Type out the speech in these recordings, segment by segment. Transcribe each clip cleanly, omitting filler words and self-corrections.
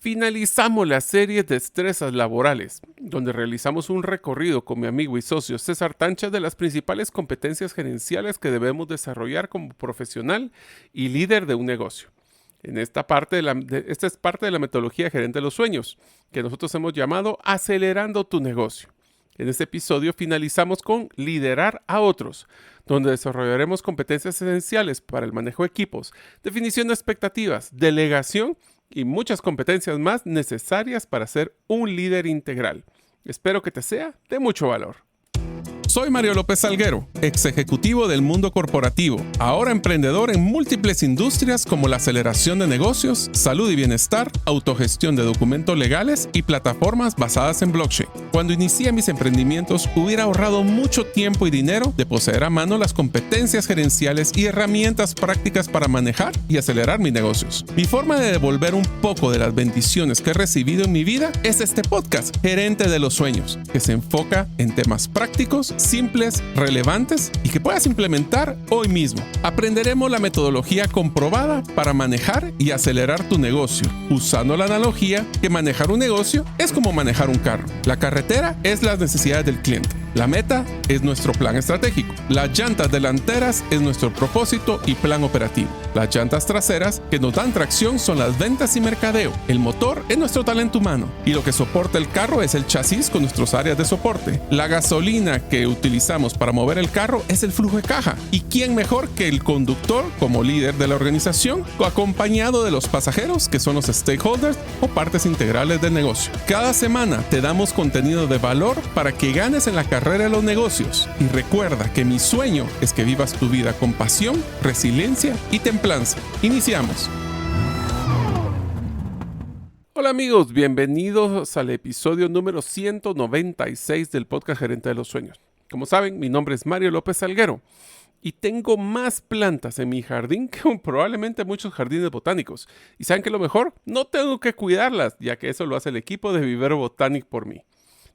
Finalizamos la serie de destrezas laborales, donde realizamos un recorrido con mi amigo y socio César Tancha de las principales competencias gerenciales que debemos desarrollar como profesional y líder de un negocio. Esta es parte de la metodología gerente de los sueños, que nosotros hemos llamado Acelerando tu negocio. En este episodio finalizamos con Liderar a otros, donde desarrollaremos competencias esenciales para el manejo de equipos, definición de expectativas, delegación y muchas competencias más necesarias para ser un líder integral. Espero que te sea de mucho valor. Soy Mario López Salguero, ex ejecutivo del mundo corporativo, ahora emprendedor en múltiples industrias como la aceleración de negocios, salud y bienestar, autogestión de documentos legales y plataformas basadas en blockchain. Cuando inicié mis emprendimientos, hubiera ahorrado mucho tiempo y dinero de poseer a mano las competencias gerenciales y herramientas prácticas para manejar y acelerar mis negocios. Mi forma de devolver un poco de las bendiciones que he recibido en mi vida es este podcast, Gerente de los Sueños, que se enfoca en temas prácticos, simples, relevantes y que puedas implementar hoy mismo. Aprenderemos la metodología comprobada para manejar y acelerar tu negocio, usando la analogía que manejar un negocio es como manejar un carro. La carretera es las necesidades del cliente. La meta es nuestro plan estratégico. Las llantas delanteras es nuestro propósito y plan operativo. Las llantas traseras que nos dan tracción son las ventas y mercadeo. El motor es nuestro talento humano y lo que soporta el carro es el chasis con nuestras áreas de soporte. La gasolina que utilizamos para mover el carro es el flujo de caja. ¿Y quién mejor que el conductor como líder de la organización, acompañado de los pasajeros que son los stakeholders o partes integrales del negocio? Cada semana te damos contenido de valor para que ganes en la carrera de los negocios. Y recuerda que mi sueño es que vivas tu vida con pasión, resiliencia y templanza. Iniciamos. Hola amigos, bienvenidos al episodio número 196 del podcast Gerente de los Sueños. Como saben, mi nombre es Mario López Salguero y tengo más plantas en mi jardín que probablemente muchos jardines botánicos. ¿Y saben qué es lo mejor? No tengo que cuidarlas, ya que eso lo hace el equipo de Vivero Botanic por mí.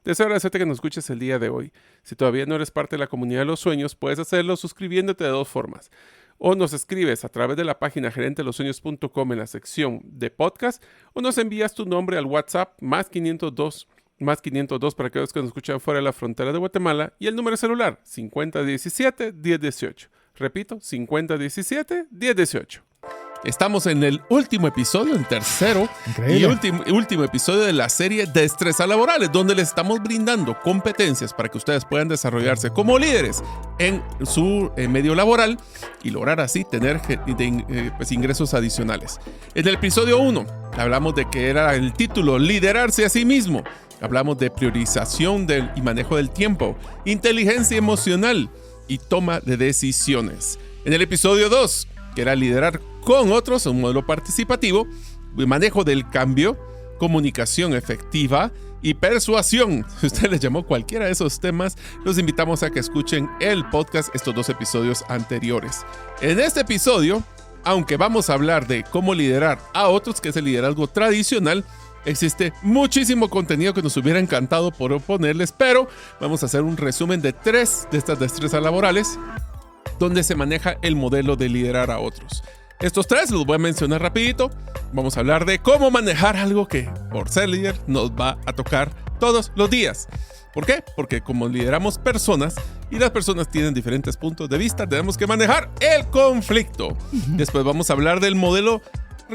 Deseo agradecerte que nos escuches el día de hoy. Si todavía no eres parte de la comunidad de los sueños, puedes hacerlo suscribiéndote de dos formas. O nos escribes a través de la página gerentedelosueños.com en la sección de podcast, o nos envías tu nombre al WhatsApp más 502 para aquellos que nos escuchan fuera de la frontera de Guatemala, y el número celular 5017-1018. Repito, 5017-1018. Estamos en el último episodio, el tercero y último episodio de la serie Destrezas Laborales, donde les estamos brindando competencias para que ustedes puedan desarrollarse como líderes en su medio laboral y lograr así tener ingresos adicionales. En el episodio 1 hablamos de que era el título Liderarse a sí mismo. Hablamos de priorización y manejo del tiempo, inteligencia emocional y toma de decisiones. En el episodio 2, que era liderar con otros, un modelo participativo, manejo del cambio, comunicación efectiva y persuasión. Si usted les llamó cualquiera de esos temas, los invitamos a que escuchen el podcast, estos dos episodios anteriores. En este episodio, aunque vamos a hablar de cómo liderar a otros, que es el liderazgo tradicional, existe muchísimo contenido que nos hubiera encantado proponerles, pero vamos a hacer un resumen de 3 de estas destrezas laborales donde se maneja el modelo de liderar a otros. Estos 3 los voy a mencionar rapidito. Vamos a hablar de cómo manejar algo que, por ser líder, nos va a tocar todos los días. ¿Por qué? Porque como lideramos personas y las personas tienen diferentes puntos de vista, tenemos que manejar el conflicto. Después vamos a hablar del modelo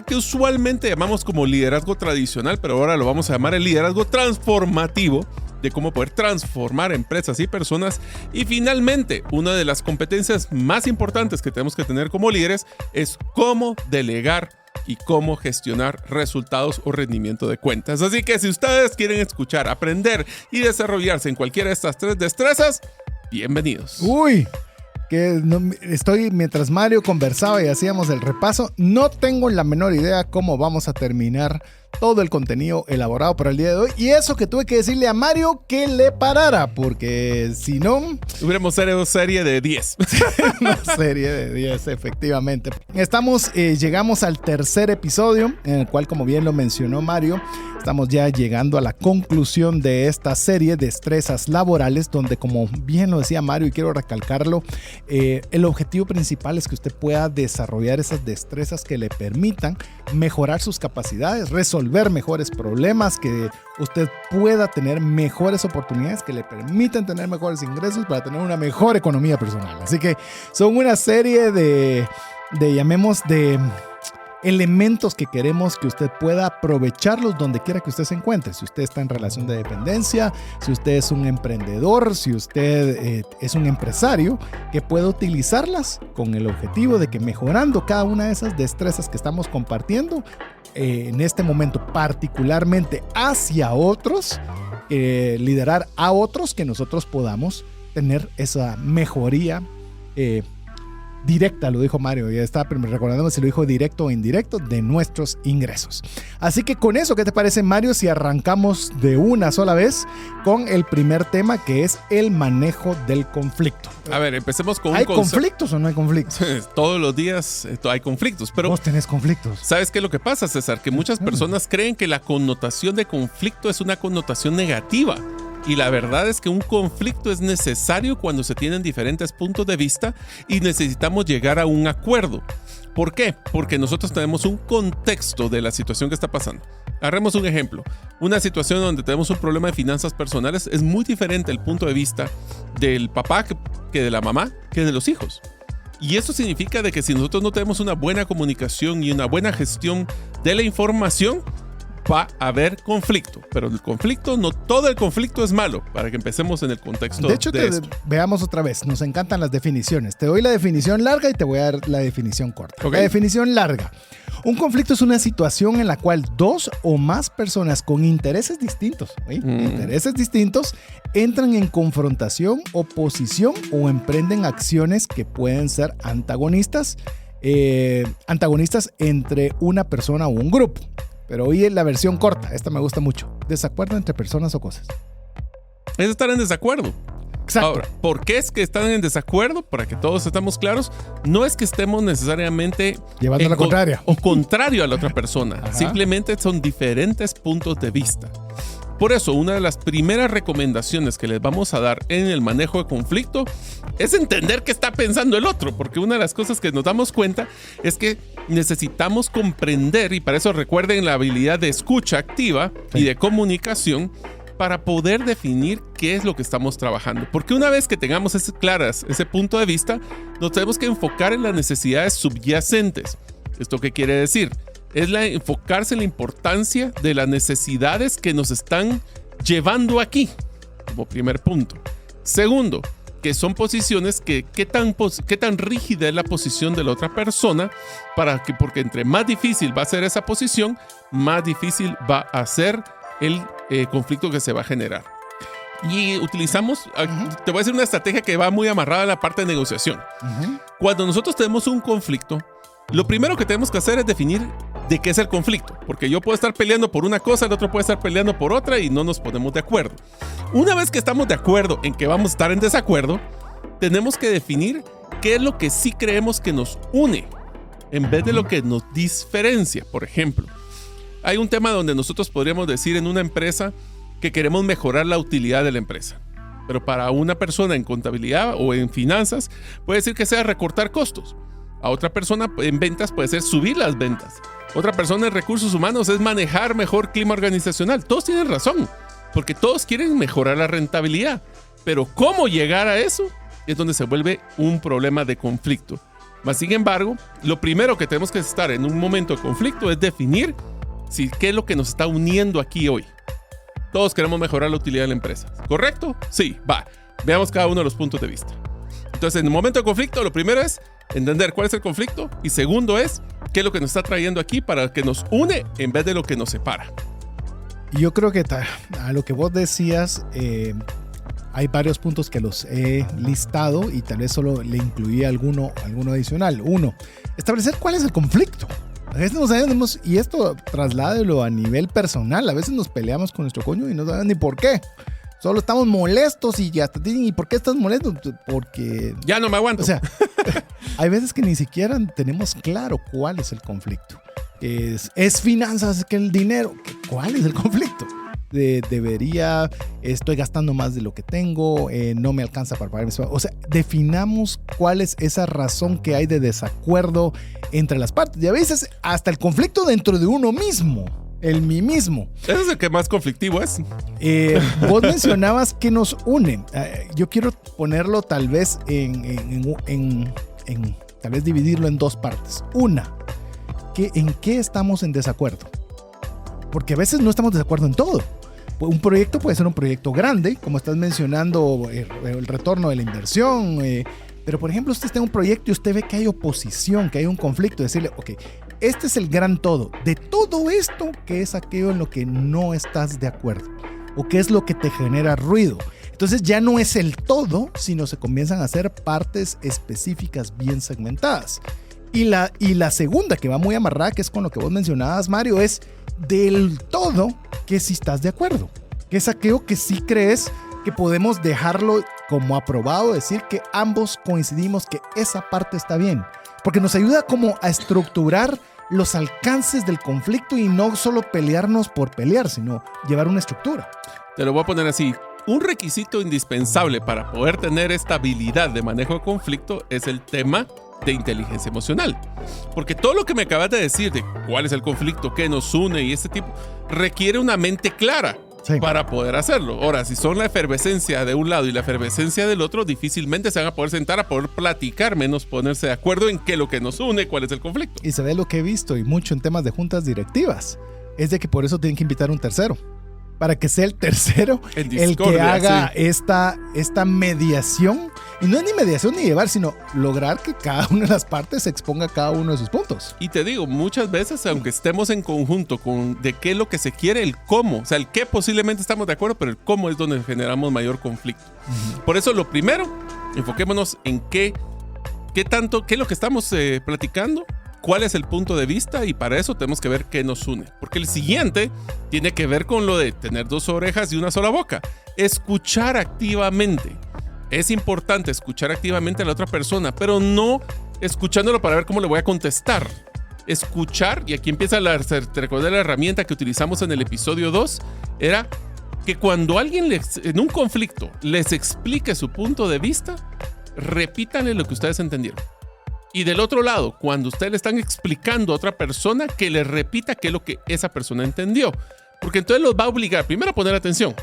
que usualmente llamamos como liderazgo tradicional, pero ahora lo vamos a llamar el liderazgo transformativo, de cómo poder transformar empresas y personas. Y finalmente, una de las competencias más importantes que tenemos que tener como líderes es cómo delegar y cómo gestionar resultados o rendimiento de cuentas. Así que si ustedes quieren escuchar, aprender y desarrollarse en cualquiera de estas 3 destrezas, bienvenidos. Mientras Mario conversaba y hacíamos el repaso, no tengo la menor idea cómo vamos a terminar todo el contenido elaborado para el día de hoy. Y eso que tuve que decirle a Mario que le parara, porque si no... hubiéramos hecho serie de 10. Una serie de 10, efectivamente. Llegamos al tercer episodio, en el cual, como bien lo mencionó Mario, estamos ya llegando a la conclusión de esta serie de destrezas laborales, donde, como bien lo decía Mario, y quiero recalcarlo, el objetivo principal es que usted pueda desarrollar esas destrezas que le permitan mejorar sus capacidades, resolver resolver mejores problemas, que usted pueda tener mejores oportunidades que le permitan tener mejores ingresos para tener una mejor economía personal. Así que son una serie de elementos que queremos que usted pueda aprovecharlos donde quiera que usted se encuentre. Si usted está en relación de dependencia, si usted es un emprendedor, si usted es un empresario, que pueda utilizarlas con el objetivo de que mejorando cada una de esas destrezas que estamos compartiendo, en este momento particularmente hacia otros, liderar a otros, que nosotros podamos tener esa mejoría directa, lo dijo Mario, ya está recordando si lo dijo directo o indirecto, de nuestros ingresos. Así que con eso, ¿qué te parece, Mario, si arrancamos de una sola vez con el primer tema, que es el manejo del conflicto? A ver, empecemos con ¿Hay conflictos o no hay conflictos? Todos los días hay conflictos, pero... Vos tenés conflictos. ¿Sabes qué es lo que pasa, César? Que muchas personas creen que la connotación de conflicto es una connotación negativa. Y la verdad es que un conflicto es necesario cuando se tienen diferentes puntos de vista y necesitamos llegar a un acuerdo. ¿Por qué? Porque nosotros tenemos un contexto de la situación que está pasando. Agarremos un ejemplo. Una situación donde tenemos un problema de finanzas personales es muy diferente el punto de vista del papá que de la mamá que de los hijos. Y eso significa de que si nosotros no tenemos una buena comunicación y una buena gestión de la información, va a haber conflicto, pero el conflicto, no todo el conflicto es malo, para que empecemos en el contexto de hecho. Veamos otra vez, nos encantan las definiciones. Te doy la definición larga y te voy a dar la definición corta. Okay. La definición larga. Un conflicto es una situación en la cual dos o más personas con intereses distintos, entran en confrontación, oposición o emprenden acciones que pueden ser antagonistas entre una persona o un grupo. Pero hoy es la versión corta, esta me gusta mucho. Desacuerdo entre personas o cosas. Es estar en desacuerdo. Exacto. Ahora, ¿por qué es que están en desacuerdo? Para que todos estemos claros, no es que estemos necesariamente llevando la contraria o contrario a la otra persona. Ajá. Simplemente son diferentes puntos de vista. Por eso, una de las primeras recomendaciones que les vamos a dar en el manejo de conflicto es entender qué está pensando el otro, porque una de las cosas que nos damos cuenta es que necesitamos comprender, y para eso recuerden la habilidad de escucha activa y de comunicación, para poder definir qué es lo que estamos trabajando. Porque una vez que tengamos claras ese punto de vista, nos tenemos que enfocar en las necesidades subyacentes. ¿Esto qué quiere decir? Es enfocarse en la importancia de las necesidades que nos están llevando aquí, como primer punto. Segundo, que son posiciones que qué tan rígida es la posición de la otra persona, porque entre más difícil va a ser esa posición, más difícil va a ser el conflicto que se va a generar. Y utilizamos, te voy a decir una estrategia que va muy amarrada a la parte de negociación. Cuando nosotros tenemos un conflicto, lo primero que tenemos que hacer es definir de qué es el conflicto, porque yo puedo estar peleando por una cosa, el otro puede estar peleando por otra y no nos ponemos de acuerdo. Una vez que estamos de acuerdo en que vamos a estar en desacuerdo, tenemos que definir qué es lo que sí creemos que nos une, en vez de lo que nos diferencia. Por ejemplo, hay un tema donde nosotros podríamos decir en una empresa que queremos mejorar la utilidad de la empresa, pero para una persona en contabilidad o en finanzas puede decir que sea recortar costos. A otra persona en ventas puede ser subir las ventas. Otra persona en recursos humanos es manejar mejor clima organizacional. Todos tienen razón, porque todos quieren mejorar la rentabilidad. Pero cómo llegar a eso es donde se vuelve un problema de conflicto. Mas, sin embargo, lo primero que tenemos que estar en un momento de conflicto es definir qué es lo que nos está uniendo aquí hoy. Todos queremos mejorar la utilidad de la empresa. ¿Correcto? Sí, va. Veamos cada uno de los puntos de vista. Entonces, en el momento de conflicto, lo primero es entender cuál es el conflicto y segundo es qué es lo que nos está trayendo aquí para que nos une en vez de lo que nos separa. Yo creo que a lo que vos decías, hay varios puntos que los he listado y tal vez solo le incluí alguno adicional. Uno, establecer cuál es el conflicto. A veces no sabemos, y esto trasládelo a nivel personal, a veces nos peleamos con nuestro coño y no sabemos ni por qué. Solo estamos molestos y ya te dicen, ¿y por qué estás molesto? Porque... ya no me aguanto. O sea, hay veces que ni siquiera tenemos claro cuál es el conflicto. Es finanzas, que el dinero. ¿Cuál es el conflicto? Estoy gastando más de lo que tengo, no me alcanza para pagar mis... O sea, definamos cuál es esa razón que hay de desacuerdo entre las partes. Y a veces hasta el conflicto dentro de uno mismo. El mí mismo. Ese es el que más conflictivo es. Vos mencionabas que nos une. Yo quiero ponerlo tal vez tal vez dividirlo en dos partes. Una, ¿en qué estamos en desacuerdo? Porque a veces no estamos de acuerdo en todo. Un proyecto puede ser un proyecto grande, como estás mencionando, el retorno de la inversión. Pero, por ejemplo, usted está en un proyecto y usted ve que hay oposición, que hay un conflicto. Decirle, ok, este es el gran todo. De todo esto, ¿qué es aquello en lo que no estás de acuerdo? ¿O qué es lo que te genera ruido? Entonces ya no es el todo, sino se comienzan a hacer partes específicas bien segmentadas. Y la segunda, que va muy amarrada, que es con lo que vos mencionabas, Mario, es del todo que si estás de acuerdo. Que es aquello que sí crees que podemos dejarlo como aprobado, decir que ambos coincidimos que esa parte está bien. Porque nos ayuda como a estructurar los alcances del conflicto y no solo pelearnos por pelear, sino llevar una estructura. Te lo voy a poner así. Un requisito indispensable para poder tener esta habilidad de manejo de conflicto es el tema de inteligencia emocional. Porque todo lo que me acabas de decir de cuál es el conflicto, qué nos une y ese tipo, requiere una mente clara. Sí. Para poder hacerlo. Ahora, si son la efervescencia de un lado y la efervescencia del otro, difícilmente se van a poder sentar a poder platicar, menos ponerse de acuerdo en qué es lo que nos une, cuál es el conflicto. Y se ve lo que he visto y mucho en temas de juntas directivas, es de que por eso tienen que invitar a un tercero. Para que sea el tercero el que haga esta mediación. Y no es ni mediación ni llevar, sino lograr que cada una de las partes exponga cada uno de sus puntos. Y te digo, muchas veces, aunque estemos en conjunto con de qué es lo que se quiere, el cómo, o sea, el qué posiblemente estamos de acuerdo, pero el cómo es donde generamos mayor conflicto. Por eso, lo primero, enfoquémonos en qué tanto, qué es lo que estamos platicando, cuál es el punto de vista, y para eso tenemos que ver qué nos une. Porque el siguiente tiene que ver con lo de tener dos orejas y una sola boca. Escuchar activamente. Es importante escuchar activamente a la otra persona, pero no escuchándolo para ver cómo le voy a contestar. Escuchar, y aquí empieza te recuerdas la herramienta que utilizamos en el episodio 2, era que cuando alguien en un conflicto les explique su punto de vista, repítanle lo que ustedes entendieron. Y del otro lado, cuando ustedes le están explicando a otra persona, que le repita qué es lo que esa persona entendió. Porque entonces los va a obligar, primero, a poner atención.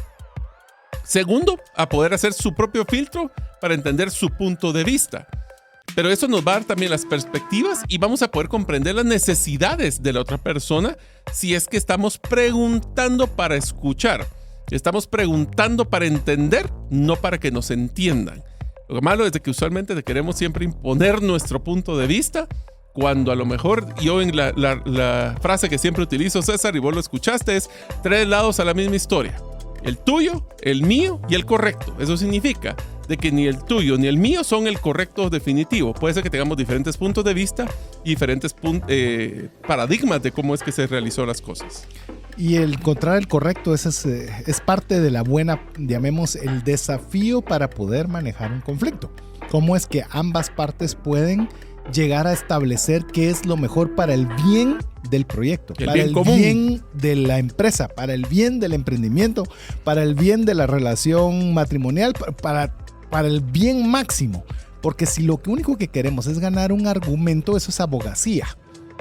Segundo, a poder hacer su propio filtro para entender su punto de vista. Pero eso nos va a dar también las perspectivas y vamos a poder comprender las necesidades de la otra persona si es que estamos preguntando para escuchar. Estamos preguntando para entender, no para que nos entiendan. Lo malo es de que usualmente queremos siempre imponer nuestro punto de vista, cuando a lo mejor yo en la frase que siempre utilizo, César, y vos lo escuchaste, es 3 lados a la misma historia. El tuyo, el mío y el correcto. Eso significa de que ni el tuyo ni el mío son el correcto definitivo. Puede ser que tengamos diferentes puntos de vista y diferentes paradigmas de cómo es que se realizó las cosas. Y el encontrar el correcto es parte de la buena, llamemos, el desafío para poder manejar un conflicto. Cómo es que ambas partes pueden llegar a establecer qué es lo mejor para el bien del proyecto, para el bien de la empresa, para el bien del emprendimiento, para el bien de la relación matrimonial, para el bien máximo. Porque si lo único que queremos es ganar un argumento, eso es abogacía.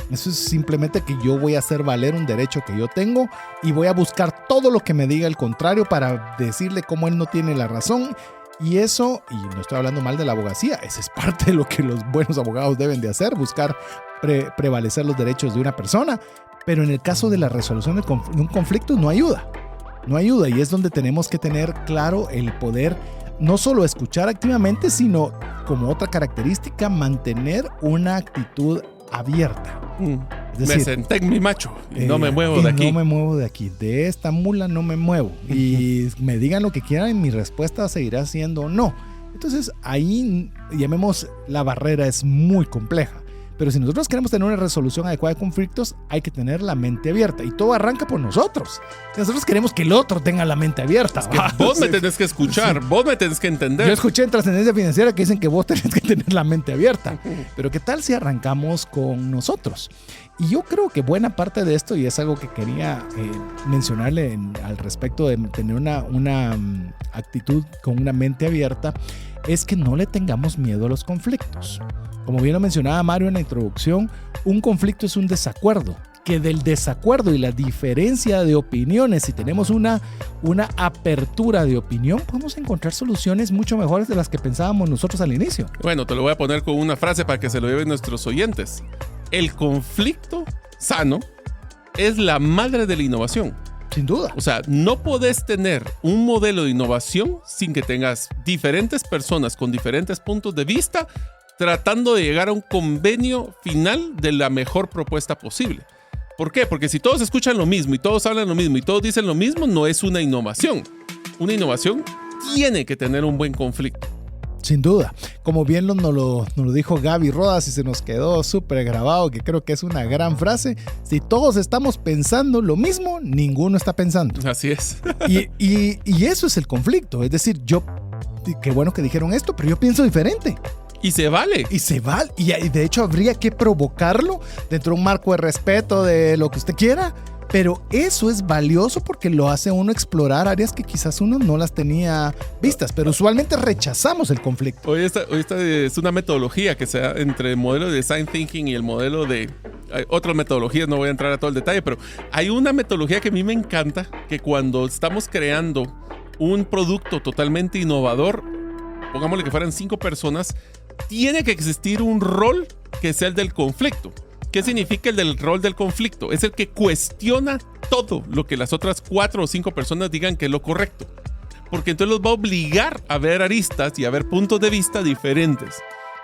Eso es simplemente que yo voy a hacer valer un derecho que yo tengo y voy a buscar todo lo que me diga el contrario para decirle cómo él no tiene la razón. Y eso, y no estoy hablando mal de la abogacía, eso es parte de lo que los buenos abogados deben de hacer, buscar prevalecer los derechos de una persona. Pero en el caso de la resolución de un conflicto no ayuda. No ayuda, y es donde tenemos que tener claro el poder no solo escuchar activamente, sino como otra característica, mantener una actitud abierta. Es decir, me senté en mi macho y no me muevo de aquí. No me muevo de aquí. De esta mula no me muevo. Y me digan lo que quieran y mi respuesta seguirá siendo no. Entonces ahí, llamemos, la barrera es muy compleja. Pero si nosotros queremos tener una resolución adecuada de conflictos, hay que tener la mente abierta. Y todo arranca por nosotros. Si nosotros queremos que el otro tenga la mente abierta. Es que vos me tenés que escuchar, vos me tenés que entender. Yo escuché en Trascendencia Financiera que dicen que vos tenés que tener la mente abierta. Pero ¿qué tal si arrancamos con nosotros? Y yo creo que buena parte de esto, y es algo que quería mencionarle al respecto de tener una actitud con una mente abierta, es que no le tengamos miedo a los conflictos. Como bien lo mencionaba Mario en la introducción, un conflicto es un desacuerdo. que del desacuerdo y la diferencia de opiniones, si tenemos una apertura de opinión, podemos encontrar soluciones mucho mejores de las que pensábamos nosotros al inicio. Bueno, te lo voy a poner con una frase para que se lo lleven nuestros oyentes. El conflicto sano es la madre de la innovación. Sin duda. O sea, no podés tener un modelo de innovación sin que tengas diferentes personas con diferentes puntos de vista tratando de llegar a un convenio final de la mejor propuesta posible. ¿Por qué? Porque si todos escuchan lo mismo y todos hablan lo mismo y todos dicen lo mismo, no es una innovación. Una innovación tiene que tener un buen conflicto. Sin duda. Como bien nos lo dijo Gaby Rodas y se nos quedó súper grabado, que creo que es una gran frase. Si todos estamos pensando lo mismo, ninguno está pensando. Así es. Y eso es el conflicto. Es decir, qué bueno que dijeron esto, pero yo pienso diferente. Y se vale. Y se vale. Y de hecho habría que provocarlo dentro de un marco de respeto de lo que usted quiera. Pero eso es valioso porque lo hace uno explorar áreas que quizás uno no las tenía vistas, pero usualmente rechazamos el conflicto. Hoy esta es una metodología que se da entre el modelo de Design Thinking y el modelo de... Hay otras metodologías, no voy a entrar a todo el detalle, pero hay una metodología que a mí me encanta, que cuando estamos creando un producto totalmente innovador, pongámosle que fueran 5 personas, tiene que existir un rol que sea el del conflicto. ¿Qué significa el del rol del conflicto? Es el que cuestiona todo lo que las otras 4 o 5 personas digan que es lo correcto. Porque entonces los va a obligar a ver aristas y a ver puntos de vista diferentes.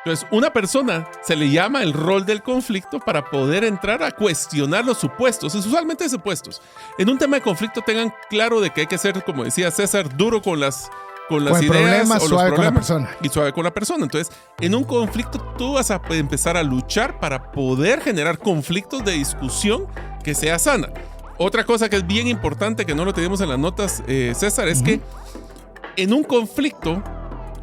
Entonces, una persona se le llama el rol del conflicto para poder entrar a cuestionar los supuestos. Es usualmente supuestos. En un tema de conflicto tengan claro de que hay que ser, como decía César, duro con las ideas problemas, o los suave problemas con la persona. y suave con la persona. Entonces, en un conflicto tú vas a empezar a luchar para poder generar conflictos de discusión que sea sana. Otra cosa que es bien importante, que no lo tenemos en las notas, César, es que en un conflicto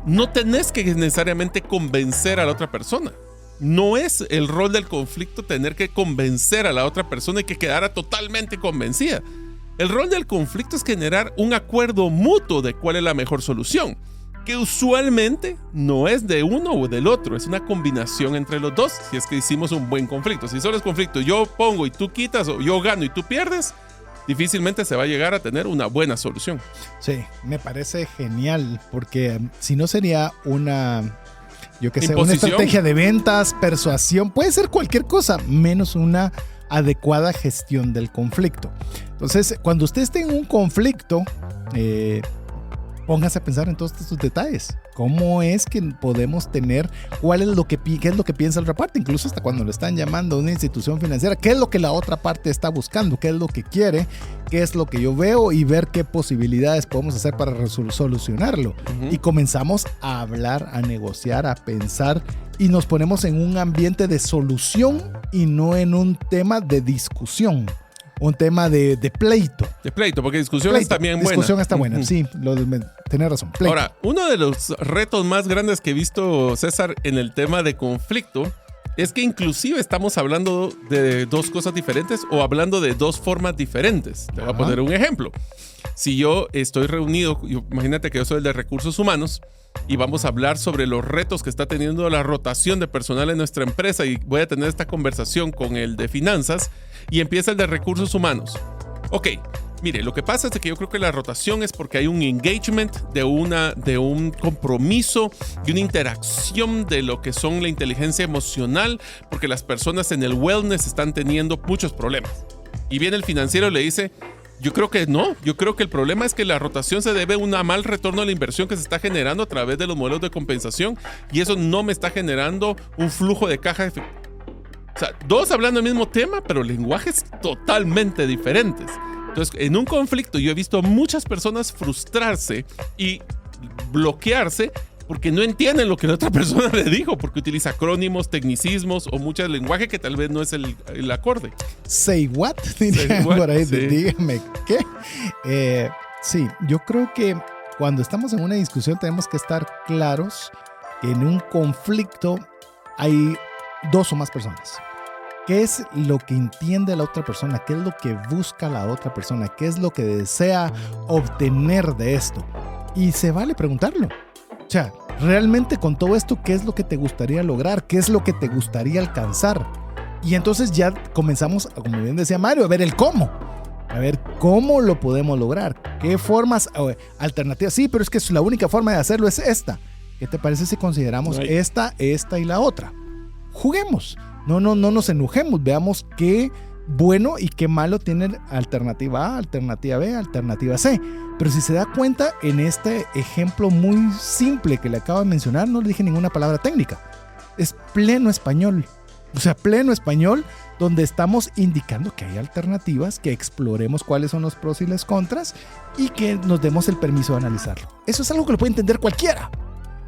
no tenés que necesariamente convencer a la otra persona. No es el rol del conflicto tener que convencer a la otra persona y que quedara totalmente convencida. El rol del conflicto es generar un acuerdo mutuo de cuál es la mejor solución, que usualmente no es de uno o del otro, es una combinación entre los dos, si es que hicimos un buen conflicto. Si solo es conflicto, yo pongo y tú quitas, o yo gano y tú pierdes, difícilmente se va a llegar a tener una buena solución. Sí, me parece genial, porque si no sería una Imposición. estrategia de ventas, persuasión, puede ser cualquier cosa, menos una adecuada gestión del conflicto. Entonces, cuando usted esté en un conflicto, póngase a pensar en todos estos detalles. ¿Cómo es que podemos tener? ¿Qué es lo que piensa la otra parte? Incluso hasta cuando le están llamando a una institución financiera, ¿qué es lo que la otra parte está buscando? ¿Qué es lo que quiere? ¿Qué es lo que yo veo? Y ver qué posibilidades podemos hacer para solucionarlo. Y comenzamos a hablar, a negociar, a pensar, y nos ponemos en un ambiente de solución y no en un tema de discusión. Un tema de pleito. De pleito, porque discusión es también buena. Discusión está buena, sí, tenés razón. Pleito. Ahora, uno de los retos más grandes que he visto, César, en el tema de conflicto, es que inclusive estamos hablando de 2 cosas diferentes o hablando de 2 formas diferentes. Te voy a poner un ejemplo. Si yo estoy reunido, imagínate que yo soy el de recursos humanos y vamos a hablar sobre los retos que está teniendo la rotación de personal en nuestra empresa, y voy a tener esta conversación con el de finanzas y empieza el de recursos humanos. Ok, mire, lo que pasa es que yo creo que la rotación es porque hay un engagement de un compromiso, de una interacción de lo que son la inteligencia emocional, porque las personas en el wellness están teniendo muchos problemas. Y viene el financiero y le dice: yo creo que no, yo creo que el problema es que la rotación se debe a un mal retorno a la inversión que se está generando a través de los modelos de compensación, y eso no me está generando un flujo de caja efectivo. O sea, 2 hablando del mismo tema, pero lenguajes totalmente diferentes. Entonces, en un conflicto yo he visto a muchas personas frustrarse y bloquearse porque no entienden lo que la otra persona le dijo, porque utiliza acrónimos, tecnicismos o mucho lenguaje que tal vez no es el acorde. Say what? Por ahí, sí. Dígame qué. Sí, yo creo que cuando estamos en una discusión tenemos que estar claros que en un conflicto hay 2 o más personas. ¿Qué es lo que entiende la otra persona? ¿Qué es lo que busca la otra persona? ¿Qué es lo que desea obtener de esto? Y se vale preguntarlo. O sea, realmente con todo esto, ¿qué es lo que te gustaría lograr? ¿Qué es lo que te gustaría alcanzar? Y entonces ya comenzamos, como bien decía Mario, a ver el cómo. A ver cómo lo podemos lograr. ¿Qué formas alternativas? Sí, pero es que la única forma de hacerlo es esta. ¿Qué te parece si consideramos esta y la otra? Juguemos. No nos enojemos. Veamos qué bueno y qué malo tiene alternativa A, alternativa B, alternativa C. Pero si se da cuenta, en este ejemplo muy simple que le acabo de mencionar, no le dije ninguna palabra técnica. Es pleno español. O sea, pleno español, donde estamos indicando que hay alternativas, que exploremos cuáles son los pros y los contras y que nos demos el permiso de analizarlo. Eso es algo que lo puede entender cualquiera.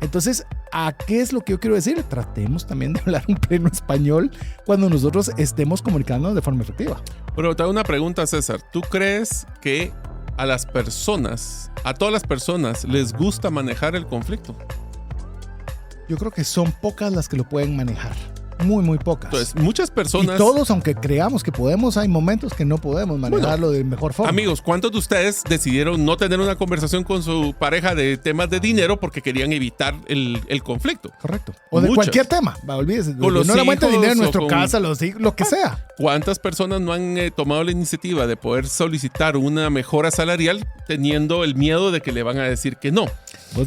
Entonces, ¿a qué es lo que yo quiero decir? Tratemos también de hablar un pleno español cuando nosotros estemos comunicándonos de forma efectiva. Pero te hago una pregunta, César. ¿Tú crees que a todas las personas les gusta manejar el conflicto? Yo creo que son pocas las que lo pueden manejar. Muy, muy pocas. Entonces, muchas personas... Y todos, aunque creamos que podemos, hay momentos que no podemos manejarlo de mejor forma. Amigos, ¿cuántos de ustedes decidieron no tener una conversación con su pareja de temas de dinero porque querían evitar el conflicto? Correcto. O de cualquier tema. Olvídese. Con los no le aguanta dinero en nuestra con... casa, lo que sea. ¿Cuántas personas no han tomado la iniciativa de poder solicitar una mejora salarial teniendo el miedo de que le van a decir que no?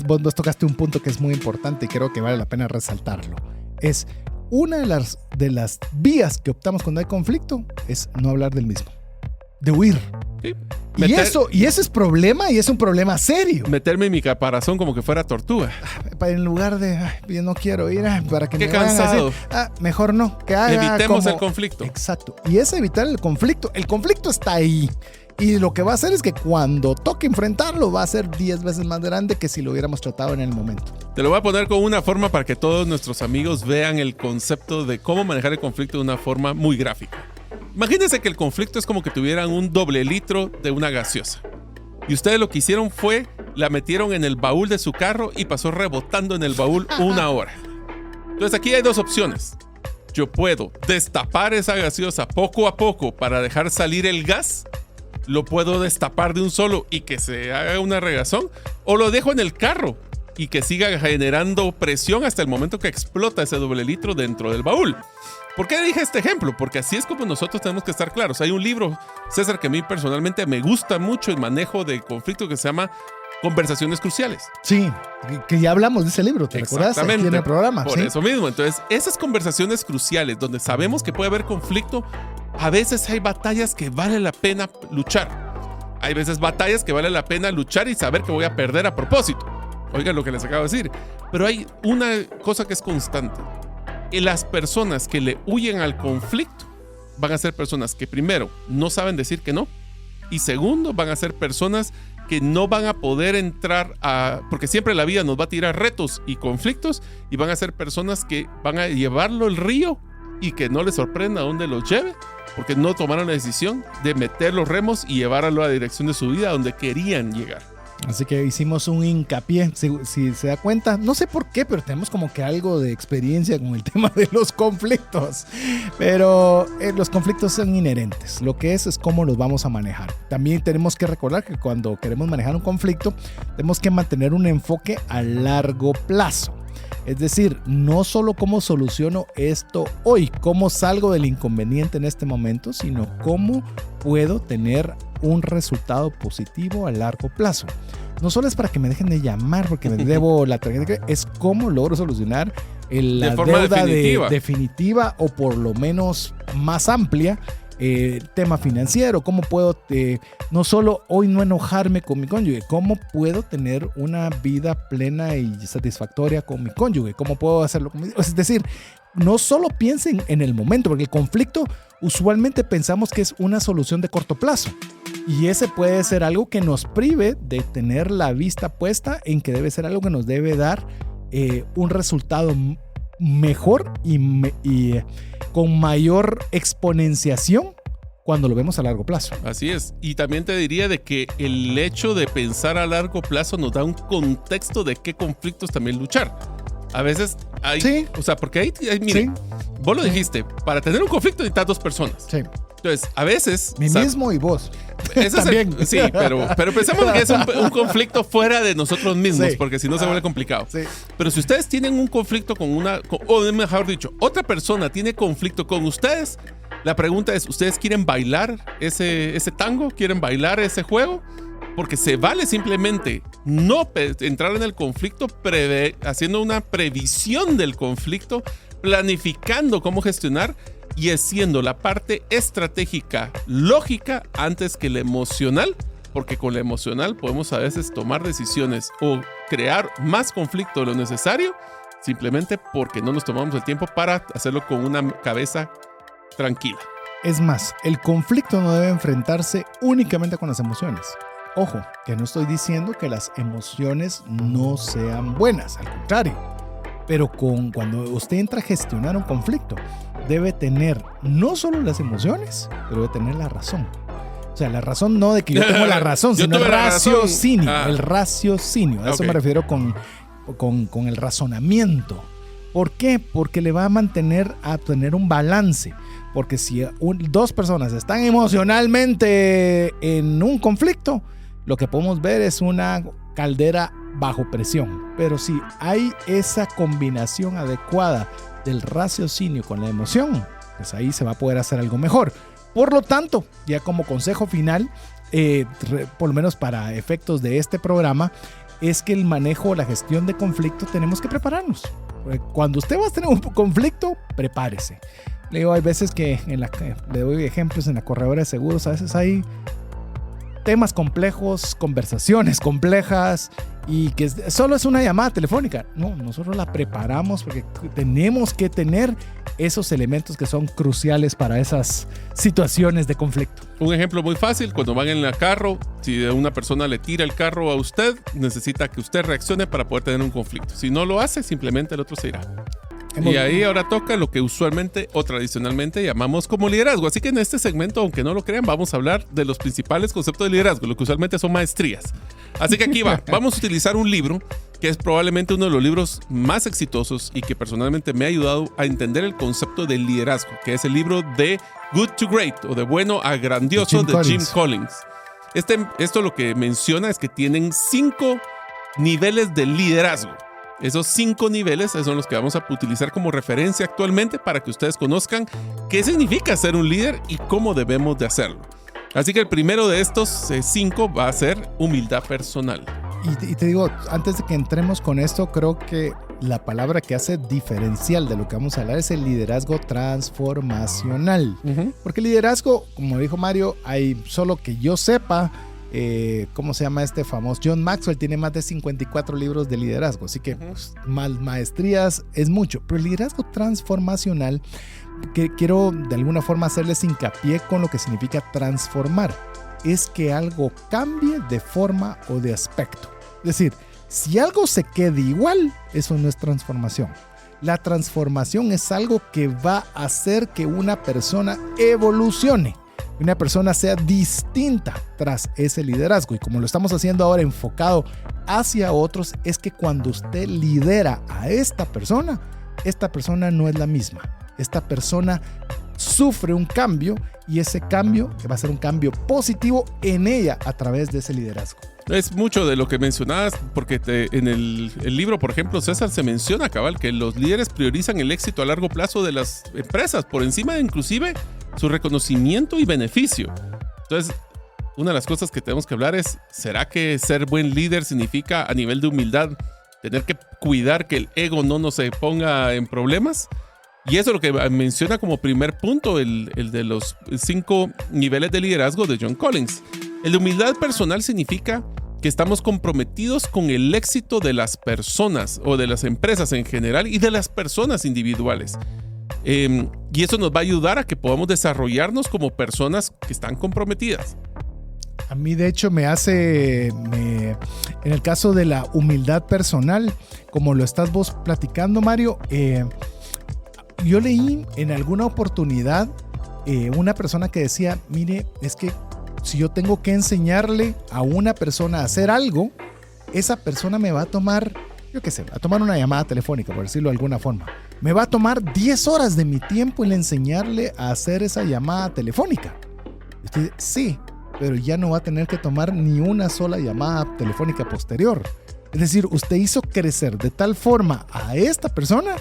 Vos tocaste un punto que es muy importante y creo que vale la pena resaltarlo. Es... Una de las vías que optamos cuando hay conflicto es no hablar del mismo, de huir. Sí. Y ese es problema y es un problema serio. Meterme en mi caparazón como que fuera tortuga. En lugar de, yo no quiero ir para que Qué me cansado. Vayan a decir, mejor no, que haga evitemos el conflicto. Exacto. Y es evitar el conflicto está ahí. Y lo que va a hacer es que cuando toque enfrentarlo va a ser 10 veces más grande que si lo hubiéramos tratado en el momento. Te lo voy a poner con una forma para que todos nuestros amigos vean el concepto de cómo manejar el conflicto de una forma muy gráfica. Imagínense que el conflicto es como que tuvieran un doble litro de una gaseosa. Y ustedes lo que hicieron fue, la metieron en el baúl de su carro y pasó rebotando en el baúl 1 hora. Entonces aquí hay 2 opciones. Yo puedo destapar esa gaseosa poco a poco para dejar salir el gas. Lo puedo destapar de un solo y que se haga una regazón, o lo dejo en el carro y que siga generando presión hasta el momento que explota ese doble litro dentro del baúl. ¿Por qué dije este ejemplo? Porque así es como nosotros tenemos que estar claros. Hay un libro, César, que a mí personalmente me gusta mucho el manejo de conflicto, que se llama Conversaciones Cruciales. Sí, que ya hablamos de ese libro, ¿te recuerdas? Exactamente. Aquí en el programa. Por eso mismo. Entonces, esas conversaciones cruciales donde sabemos que puede haber conflicto, a veces hay batallas que vale la pena luchar. Hay veces batallas que vale la pena luchar y saber que voy a perder a propósito. Oigan lo que les acabo de decir. Pero hay una cosa que es constante. Y las personas que le huyen al conflicto van a ser personas que, primero, no saben decir que no. Y segundo, van a ser personas que no van a poder entrar a... Porque siempre la vida nos va a tirar retos y conflictos. Y van a ser personas que van a llevarlo el río y que no les sorprenda a dónde los lleve, porque no tomaron la decisión de meter los remos y llevarlo a la dirección de su vida donde querían llegar. Así que hicimos un hincapié, si se da cuenta, no sé por qué, pero tenemos como que algo de experiencia con el tema de los conflictos. Pero los conflictos son inherentes, lo que es cómo los vamos a manejar. También tenemos que recordar que cuando queremos manejar un conflicto, tenemos que mantener un enfoque a largo plazo. Es decir, no solo cómo soluciono esto hoy, cómo salgo del inconveniente en este momento, sino cómo puedo tener un resultado positivo a largo plazo. No solo es para que me dejen de llamar porque me debo la tarjeta, es cómo logro solucionar la deuda definitiva o por lo menos más amplia. Tema financiero, cómo puedo no solo hoy no enojarme con mi cónyuge, cómo puedo tener una vida plena y satisfactoria con mi cónyuge, cómo puedo hacerlo con es decir, no solo piensen en el momento, porque el conflicto usualmente pensamos que es una solución de corto plazo y ese puede ser algo que nos prive de tener la vista puesta en que debe ser algo que nos debe dar un resultado mejor y con mayor exponenciación cuando lo vemos a largo plazo. Así es. Y también te diría de que el hecho de pensar a largo plazo nos da un contexto de qué conflictos también luchar. A veces hay... Sí. O sea, porque hay mire, sí. Vos lo dijiste, para tener un conflicto necesitas 2 personas. Sí. Entonces, a veces... Mí mismo y vos. También. Sí, pero pensamos que es un conflicto fuera de nosotros mismos, sí, porque si no se vuelve complicado. Sí. Pero si ustedes tienen un conflicto o mejor dicho, otra persona tiene conflicto con ustedes, la pregunta es, ¿ustedes quieren bailar ese tango? ¿Quieren bailar ese juego? Porque se vale simplemente no entrar en el conflicto haciendo una previsión del conflicto, planificando cómo gestionar y haciendo la parte estratégica lógica antes que la emocional, porque con la emocional podemos a veces tomar decisiones o crear más conflicto de lo necesario simplemente porque no nos tomamos el tiempo para hacerlo con una cabeza tranquila. Es más, el conflicto no debe enfrentarse únicamente con las emociones. Ojo, que no estoy diciendo que las emociones no sean buenas, al contrario. Pero cuando usted entra a gestionar un conflicto, debe tener no solo las emociones, pero debe tener la razón. O sea, la razón no de que yo tengo la razón, sino el raciocinio. El raciocinio. A eso me refiero con el razonamiento. ¿Por qué? Porque le va a mantener a tener un balance. Porque si dos personas están emocionalmente en un conflicto, lo que podemos ver es una caldera bajo presión. Pero si hay esa combinación adecuada del raciocinio con la emoción, pues ahí se va a poder hacer algo mejor. Por lo tanto, ya como consejo final, por lo menos para efectos de este programa, es que el manejo o la gestión de conflicto tenemos que prepararnos. Cuando usted va a tener un conflicto, prepárese. Le digo, hay veces que le doy ejemplos en la corredora de seguros, a veces hay temas complejos, conversaciones complejas y que solo es una llamada telefónica. No, nosotros la preparamos porque tenemos que tener esos elementos que son cruciales para esas situaciones de conflicto. Un ejemplo muy fácil, cuando van en el carro, si una persona le tira el carro a usted, necesita que usted reaccione para poder tener un conflicto. Si no lo hace, simplemente el otro se irá. Y ahí ahora toca lo que usualmente o tradicionalmente llamamos como liderazgo. Así que en este segmento, aunque no lo crean, vamos a hablar de los principales conceptos de liderazgo, lo que usualmente son maestrías. Así que aquí va. Vamos a utilizar un libro que es probablemente uno de los libros más exitosos y que personalmente me ha ayudado a entender el concepto del liderazgo, que es el libro de Good to Great o de bueno a grandioso de Jim Collins. Esto lo que menciona es que tienen 5 niveles de liderazgo. Esos 5 niveles son los que vamos a utilizar como referencia actualmente para que ustedes conozcan qué significa ser un líder y cómo debemos de hacerlo. Así que el primero de estos 5 va a ser humildad personal. Y te digo, antes de que entremos con esto, creo que la palabra que hace diferencial de lo que vamos a hablar es el liderazgo transformacional. Porque el liderazgo, como dijo Mario, hay solo que yo sepa, ¿cómo se llama este famoso? John Maxwell tiene más de 54 libros de liderazgo, así que pues, más maestrías es mucho, pero el liderazgo transformacional, que quiero de alguna forma hacerles hincapié con lo que significa transformar, es que algo cambie de forma o de aspecto. Es decir, si algo se quede igual, eso no es transformación. La transformación es algo que va a hacer que una persona evolucione, una persona sea distinta tras ese liderazgo. Y como lo estamos haciendo ahora enfocado hacia otros, es que cuando usted lidera a esta persona no es la misma. Esta persona sufre un cambio y ese cambio va a ser un cambio positivo en ella a través de ese liderazgo. Es mucho de lo que mencionabas, porque en el libro, por ejemplo, César se menciona, cabal, que los líderes priorizan el éxito a largo plazo de las empresas por encima de inclusive su reconocimiento y beneficio. Entonces, una de las cosas que tenemos que hablar es, ¿será que ser buen líder significa a nivel de humildad tener que cuidar que el ego no nos se ponga en problemas? Y eso es lo que menciona como primer punto el de los 5 niveles de liderazgo de John Collins. El de humildad personal significa que estamos comprometidos con el éxito de las personas o de las empresas en general y de las personas individuales. Y eso nos va a ayudar a que podamos desarrollarnos como personas que están comprometidas. A mí, de hecho, en el caso de la humildad personal, como lo estás vos platicando, Mario, yo leí en alguna oportunidad una persona que decía, mire, es que si yo tengo que enseñarle a una persona a hacer algo, esa persona me va a tomar yo qué sé, a tomar una llamada telefónica, por decirlo de alguna forma. Me va a tomar 10 horas de mi tiempo en enseñarle a hacer esa llamada telefónica. Usted, sí, pero ya no va a tener que tomar ni una sola llamada telefónica posterior. Es decir, usted hizo crecer de tal forma a esta persona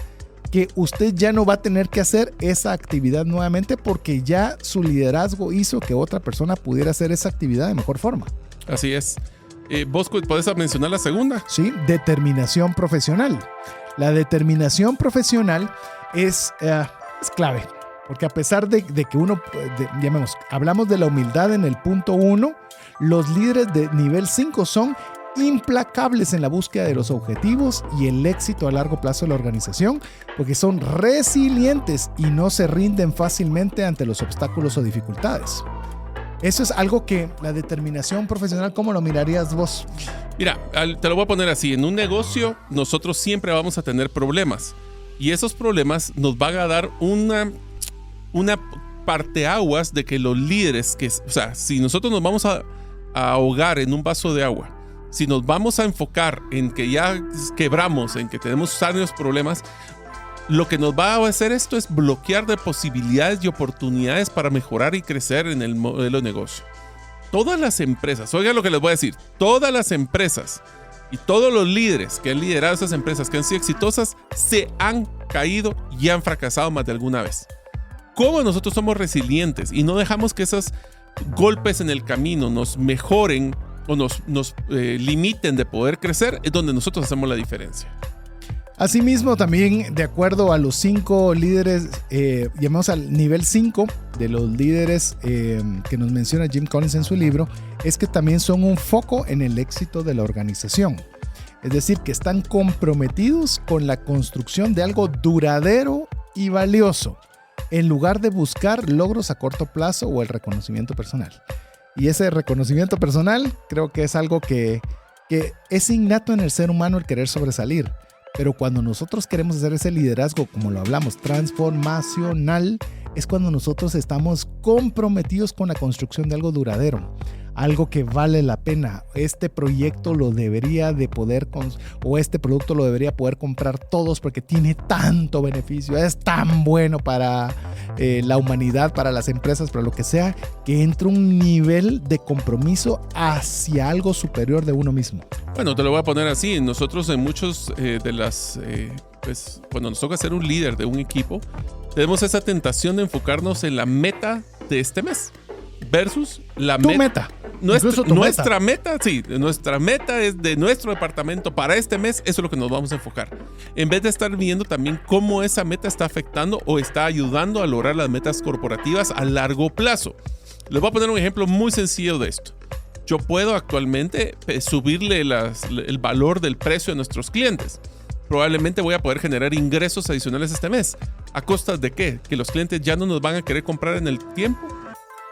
que usted ya no va a tener que hacer esa actividad nuevamente porque ya su liderazgo hizo que otra persona pudiera hacer esa actividad de mejor forma. Así es. ¿Vos podés mencionar la segunda? Sí, determinación profesional. La determinación profesional es clave, porque a pesar de que uno, hablamos de la humildad en el punto 1, los líderes de nivel 5 son implacables en la búsqueda de los objetivos y el éxito a largo plazo de la organización, porque son resilientes y no se rinden fácilmente ante los obstáculos o dificultades. Eso es algo que la determinación profesional, ¿cómo lo mirarías vos? Mira, te lo voy a poner así. En un negocio, nosotros siempre vamos a tener problemas. Y esos problemas nos van a dar una parteaguas de que los líderes, o sea, si nosotros nos vamos a ahogar en un vaso de agua, si nos vamos a enfocar en que ya quebramos, en que tenemos serios problemas, lo que nos va a hacer esto es bloquear de posibilidades y oportunidades para mejorar y crecer en el modelo de negocio. Todas las empresas, oigan lo que les voy a decir, todas las empresas y todos los líderes que han liderado esas empresas que han sido exitosas se han caído y han fracasado más de alguna vez. Como nosotros somos resilientes y no dejamos que esos golpes en el camino nos mejoren o nos limiten de poder crecer, es donde nosotros hacemos la diferencia. Asimismo, también de acuerdo a los 5 líderes, llamamos al nivel 5 de los líderes que nos menciona Jim Collins en su libro, es que también son un foco en el éxito de la organización. Es decir, que están comprometidos con la construcción de algo duradero y valioso, en lugar de buscar logros a corto plazo o el reconocimiento personal. Y ese reconocimiento personal creo que es algo que es innato en el ser humano, el querer sobresalir. Pero cuando nosotros queremos hacer ese liderazgo, como lo hablamos, transformacional, es cuando nosotros estamos comprometidos con la construcción de algo duradero, algo que vale la pena. Este proyecto lo debería de poder, o este producto lo debería poder comprar todos porque tiene tanto beneficio, es tan bueno para la humanidad, para las empresas, para lo que sea, que entra un nivel de compromiso hacia algo superior de uno mismo. Bueno, te lo voy a poner así. Nosotros en muchos pues cuando nos toca ser un líder de un equipo, tenemos esa tentación de enfocarnos en la meta de este mes versus la meta. Nuestra meta es de nuestro departamento para este mes. Eso es lo que nos vamos a enfocar, en vez de estar viendo también cómo esa meta está afectando o está ayudando a lograr las metas corporativas a largo plazo. Les voy a poner un ejemplo muy sencillo de esto. Yo puedo actualmente subirle el valor del precio a nuestros clientes. Probablemente voy a poder generar ingresos adicionales este mes. ¿A costa de qué? ¿Que los clientes ya no nos van a querer comprar en el tiempo?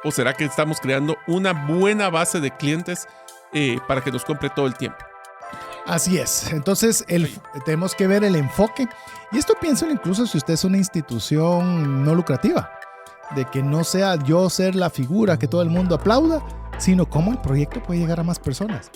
¿O será que estamos creando una buena base de clientes para que nos compre todo el tiempo? Así es. Entonces tenemos que ver el enfoque. Y esto piénsalo incluso si usted es una institución no lucrativa. De que no sea yo ser la figura que todo el mundo aplauda, sino cómo el proyecto puede llegar a más personas.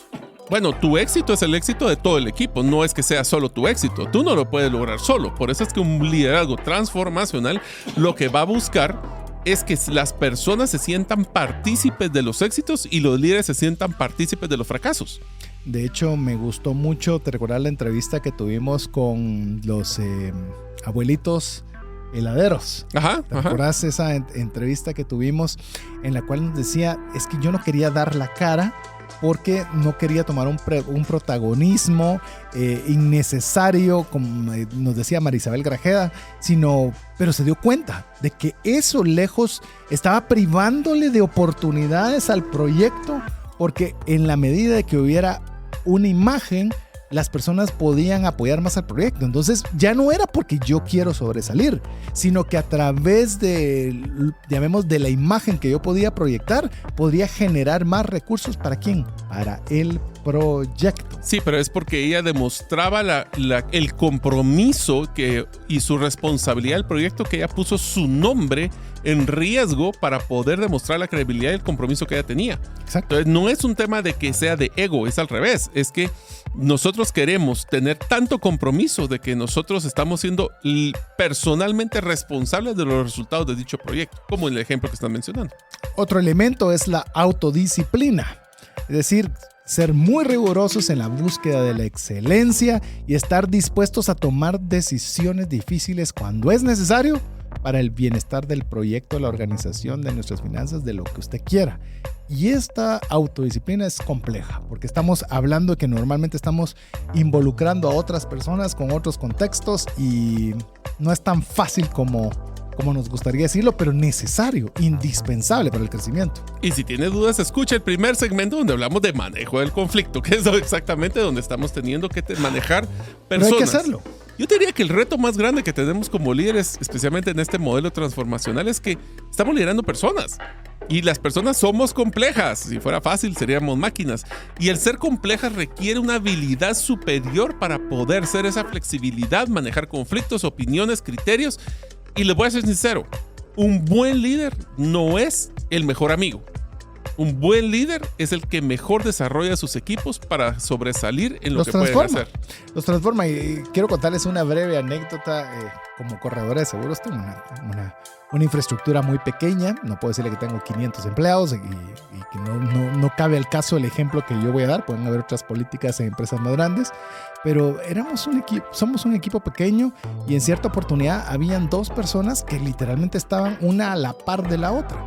Bueno, tu éxito es el éxito de todo el equipo, no es que sea solo tu éxito. Tú no lo puedes lograr solo. Por eso es que un liderazgo transformacional lo que va a buscar es que las personas se sientan partícipes de los éxitos y los líderes se sientan partícipes de los fracasos. De hecho, me gustó mucho, ¿te recuerdas la entrevista que tuvimos con los abuelitos heladeros? ¿Te recuerdas esa entrevista que tuvimos en la cual nos decía, es que yo no quería dar la cara porque no quería tomar un protagonismo innecesario, como nos decía Marisabel Grajeda, pero se dio cuenta de que eso lejos estaba privándole de oportunidades al proyecto, porque en la medida de que hubiera una imagen, las personas podían apoyar más al proyecto. Entonces ya no era porque yo quiero sobresalir, sino que a través de la imagen que yo podía proyectar, podría generar más recursos. ¿Para quién? Para el proyecto. Sí, pero es porque ella demostraba el compromiso y su responsabilidad del proyecto, que ella puso su nombre en riesgo para poder demostrar la credibilidad y el compromiso que ella tenía. Exacto. Entonces, no es un tema de que sea de ego, es al revés. Es que nosotros queremos tener tanto compromiso de que nosotros estamos siendo personalmente responsables de los resultados de dicho proyecto, como en el ejemplo que están mencionando. Otro elemento es la autodisciplina. Es decir, ser muy rigurosos en la búsqueda de la excelencia y estar dispuestos a tomar decisiones difíciles cuando es necesario para el bienestar del proyecto, la organización, de nuestras finanzas, de lo que usted quiera. Y esta autodisciplina es compleja porque estamos hablando de que normalmente estamos involucrando a otras personas con otros contextos y no es tan fácil como nos gustaría decirlo, pero necesario, indispensable para el crecimiento. Y si tiene dudas, escucha el primer segmento donde hablamos de manejo del conflicto, que es exactamente donde estamos teniendo que manejar personas. Pero hay que hacerlo. Yo diría que el reto más grande que tenemos como líderes, especialmente en este modelo transformacional, es que estamos liderando personas. Y las personas somos complejas. Si fuera fácil, seríamos máquinas. Y el ser complejas requiere una habilidad superior para poder ser esa flexibilidad, manejar conflictos, opiniones, criterios. Y les voy a ser sincero, un buen líder no es el mejor amigo. Un buen líder es el que mejor desarrolla sus equipos para sobresalir en lo que pueden hacer. Los transforma. Y quiero contarles una breve anécdota. Como corredor de seguros tengo una infraestructura muy pequeña. No puedo decirle que tengo 500 empleados y que no cabe al caso el ejemplo que yo voy a dar. Pueden haber otras políticas en empresas más grandes. Pero somos un equipo pequeño y en cierta oportunidad habían dos personas que literalmente estaban una a la par de la otra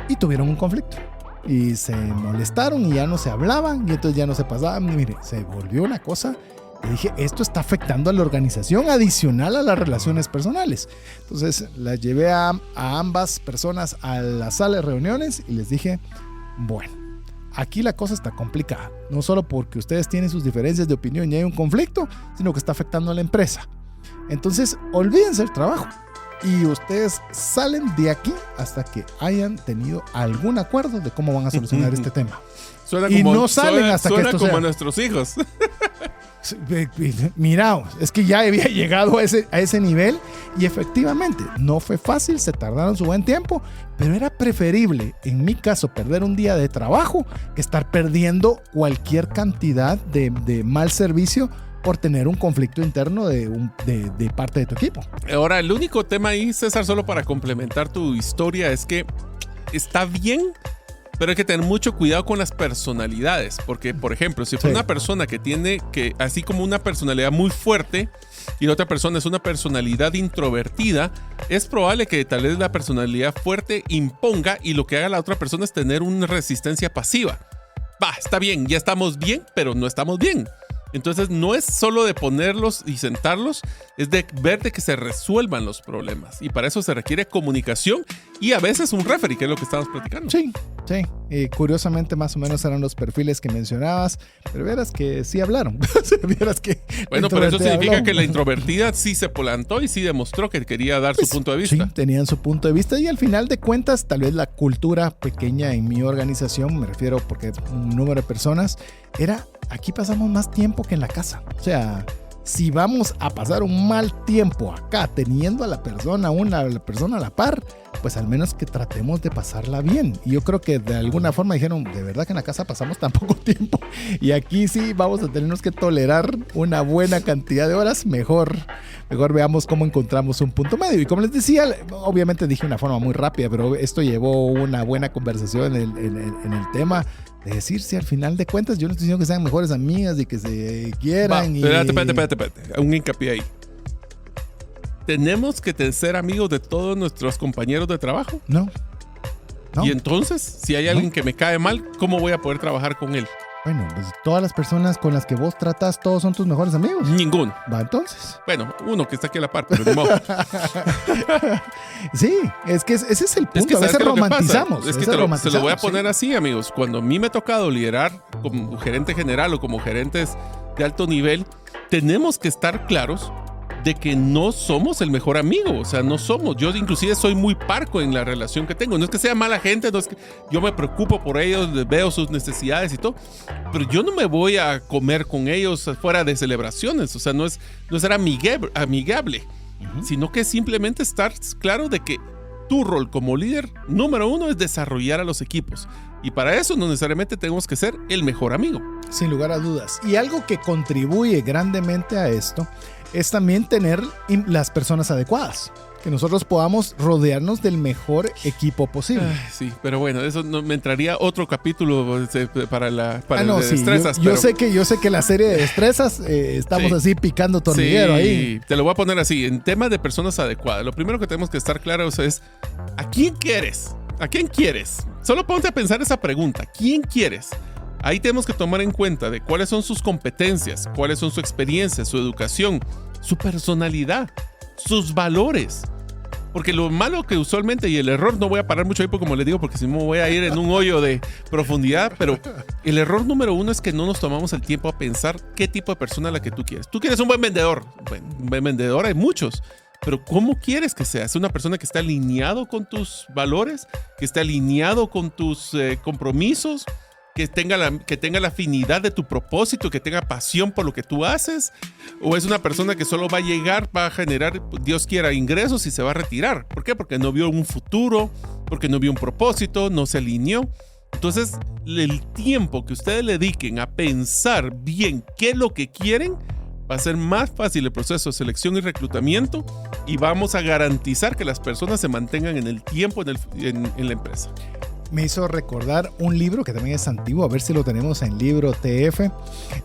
y tuvieron un conflicto. Y se molestaron y ya no se hablaban y entonces ya no se pasaban. Y mire, se volvió una cosa. Y dije, esto está afectando a la organización adicional a las relaciones personales. Entonces las llevé a ambas personas a la sala de reuniones y les dije, bueno, aquí la cosa está complicada. No solo porque ustedes tienen sus diferencias de opinión y hay un conflicto, sino que está afectando a la empresa. Entonces, olvídense del trabajo. Y ustedes salen de aquí hasta que hayan tenido algún acuerdo de cómo van a solucionar este tema. No salen hasta que esto sea. Como nuestros hijos. Mira, es que ya había llegado a ese nivel y efectivamente no fue fácil, se tardaron su buen tiempo, pero era preferible, en mi caso, perder un día de trabajo que estar perdiendo cualquier cantidad de mal servicio por tener un conflicto interno de parte de tu equipo. Ahora, el único tema ahí, César, solo para complementar tu historia, es que está bien, pero hay que tener mucho cuidado con las personalidades. Porque, por ejemplo, si fue una persona que tiene así como una personalidad muy fuerte y la otra persona es una personalidad introvertida, es probable que tal vez la personalidad fuerte imponga y lo que haga la otra persona es tener una resistencia pasiva. Está bien, ya estamos bien, pero no estamos bien. Entonces no es solo de ponerlos y sentarlos, es de ver de que se resuelvan los problemas. Y para eso se requiere comunicación y a veces un referee, que es lo que estamos platicando. Sí. Curiosamente más o menos eran los perfiles que mencionabas, pero verás que sí hablaron. Bueno, pero eso significa que la introvertida sí se plantó y sí demostró que quería dar su punto de vista. Sí, tenían su punto de vista y al final de cuentas tal vez la cultura pequeña en mi organización, me refiero porque un número de personas, era aquí pasamos más tiempo que en la casa. O sea, si vamos a pasar un mal tiempo acá teniendo a la persona a la par, pues al menos que tratemos de pasarla bien. Y yo creo que de alguna forma dijeron, de verdad que en la casa pasamos tan poco tiempo y aquí sí vamos a tenernos que tolerar una buena cantidad de horas, mejor veamos cómo encontramos un punto medio. Y como les decía, obviamente dije de una forma muy rápida, pero esto llevó una buena conversación en el tema. Es decir, si al final de cuentas yo no estoy diciendo que sean mejores amigas y que se quieran. Espérate. Un hincapié ahí. ¿Tenemos que ser amigos de todos nuestros compañeros de trabajo? No. Y entonces, si hay alguien que me cae mal, ¿cómo voy a poder trabajar con él? Bueno, pues todas las personas con las que vos tratas, todos son tus mejores amigos. Ninguno. Va, entonces. Bueno, uno que está aquí a la par, pero ni modo. Sí, es que ese es el punto. A veces romantizamos. Es que se lo voy a poner así, amigos. Cuando a mí me ha tocado liderar como gerente general o como gerentes de alto nivel, tenemos que estar claros de que no somos el mejor amigo. O sea, no somos. Yo inclusive soy muy parco en la relación que tengo. No es que sea mala gente, no es que yo me preocupo por ellos, veo sus necesidades y todo, pero yo no me voy a comer con ellos fuera de celebraciones. O sea, no es ser amigable, sino que simplemente estar claro de que tu rol como líder número uno es desarrollar a los equipos. Y para eso no necesariamente tenemos que ser el mejor amigo. Sin lugar a dudas. Y algo que contribuye grandemente a esto es también tener las personas adecuadas. Que nosotros podamos rodearnos del mejor equipo posible. Sí, pero bueno, eso no, me entraría otro capítulo para sí, destrezas. Yo sé que la serie de destrezas estamos así picando tornillero ahí. Te lo voy a poner así. En tema de personas adecuadas, lo primero que tenemos que estar claros es ¿a quién quieres? ¿A quién quieres? Solo ponte a pensar esa pregunta. ¿Quién quieres? Ahí tenemos que tomar en cuenta de cuáles son sus competencias, cuáles son su experiencia, su educación, su personalidad, sus valores. Porque lo malo que usualmente, y el error, no voy a parar mucho ahí, porque como les digo, porque si no me voy a ir en un hoyo de profundidad, pero el error número uno es que no nos tomamos el tiempo a pensar qué tipo de persona es la que tú quieres. Tú quieres un buen vendedor. Bueno, un buen vendedor hay muchos. Pero ¿cómo quieres que sea? ¿Es una persona que está alineado con tus valores? ¿Que esté alineado con tus compromisos? ¿Que tenga la afinidad de tu propósito? ¿Que tenga pasión por lo que tú haces? ¿O es una persona que solo va a llegar, va a generar, Dios quiera, ingresos y se va a retirar? ¿Por qué? Porque no vio un futuro, porque no vio un propósito, no se alineó. Entonces, el tiempo que ustedes le dediquen a pensar bien qué es lo que quieren, va a ser más fácil el proceso de selección y reclutamiento y vamos a garantizar que las personas se mantengan en el tiempo en la empresa. Me hizo recordar un libro que también es antiguo, a ver si lo tenemos en libro TF,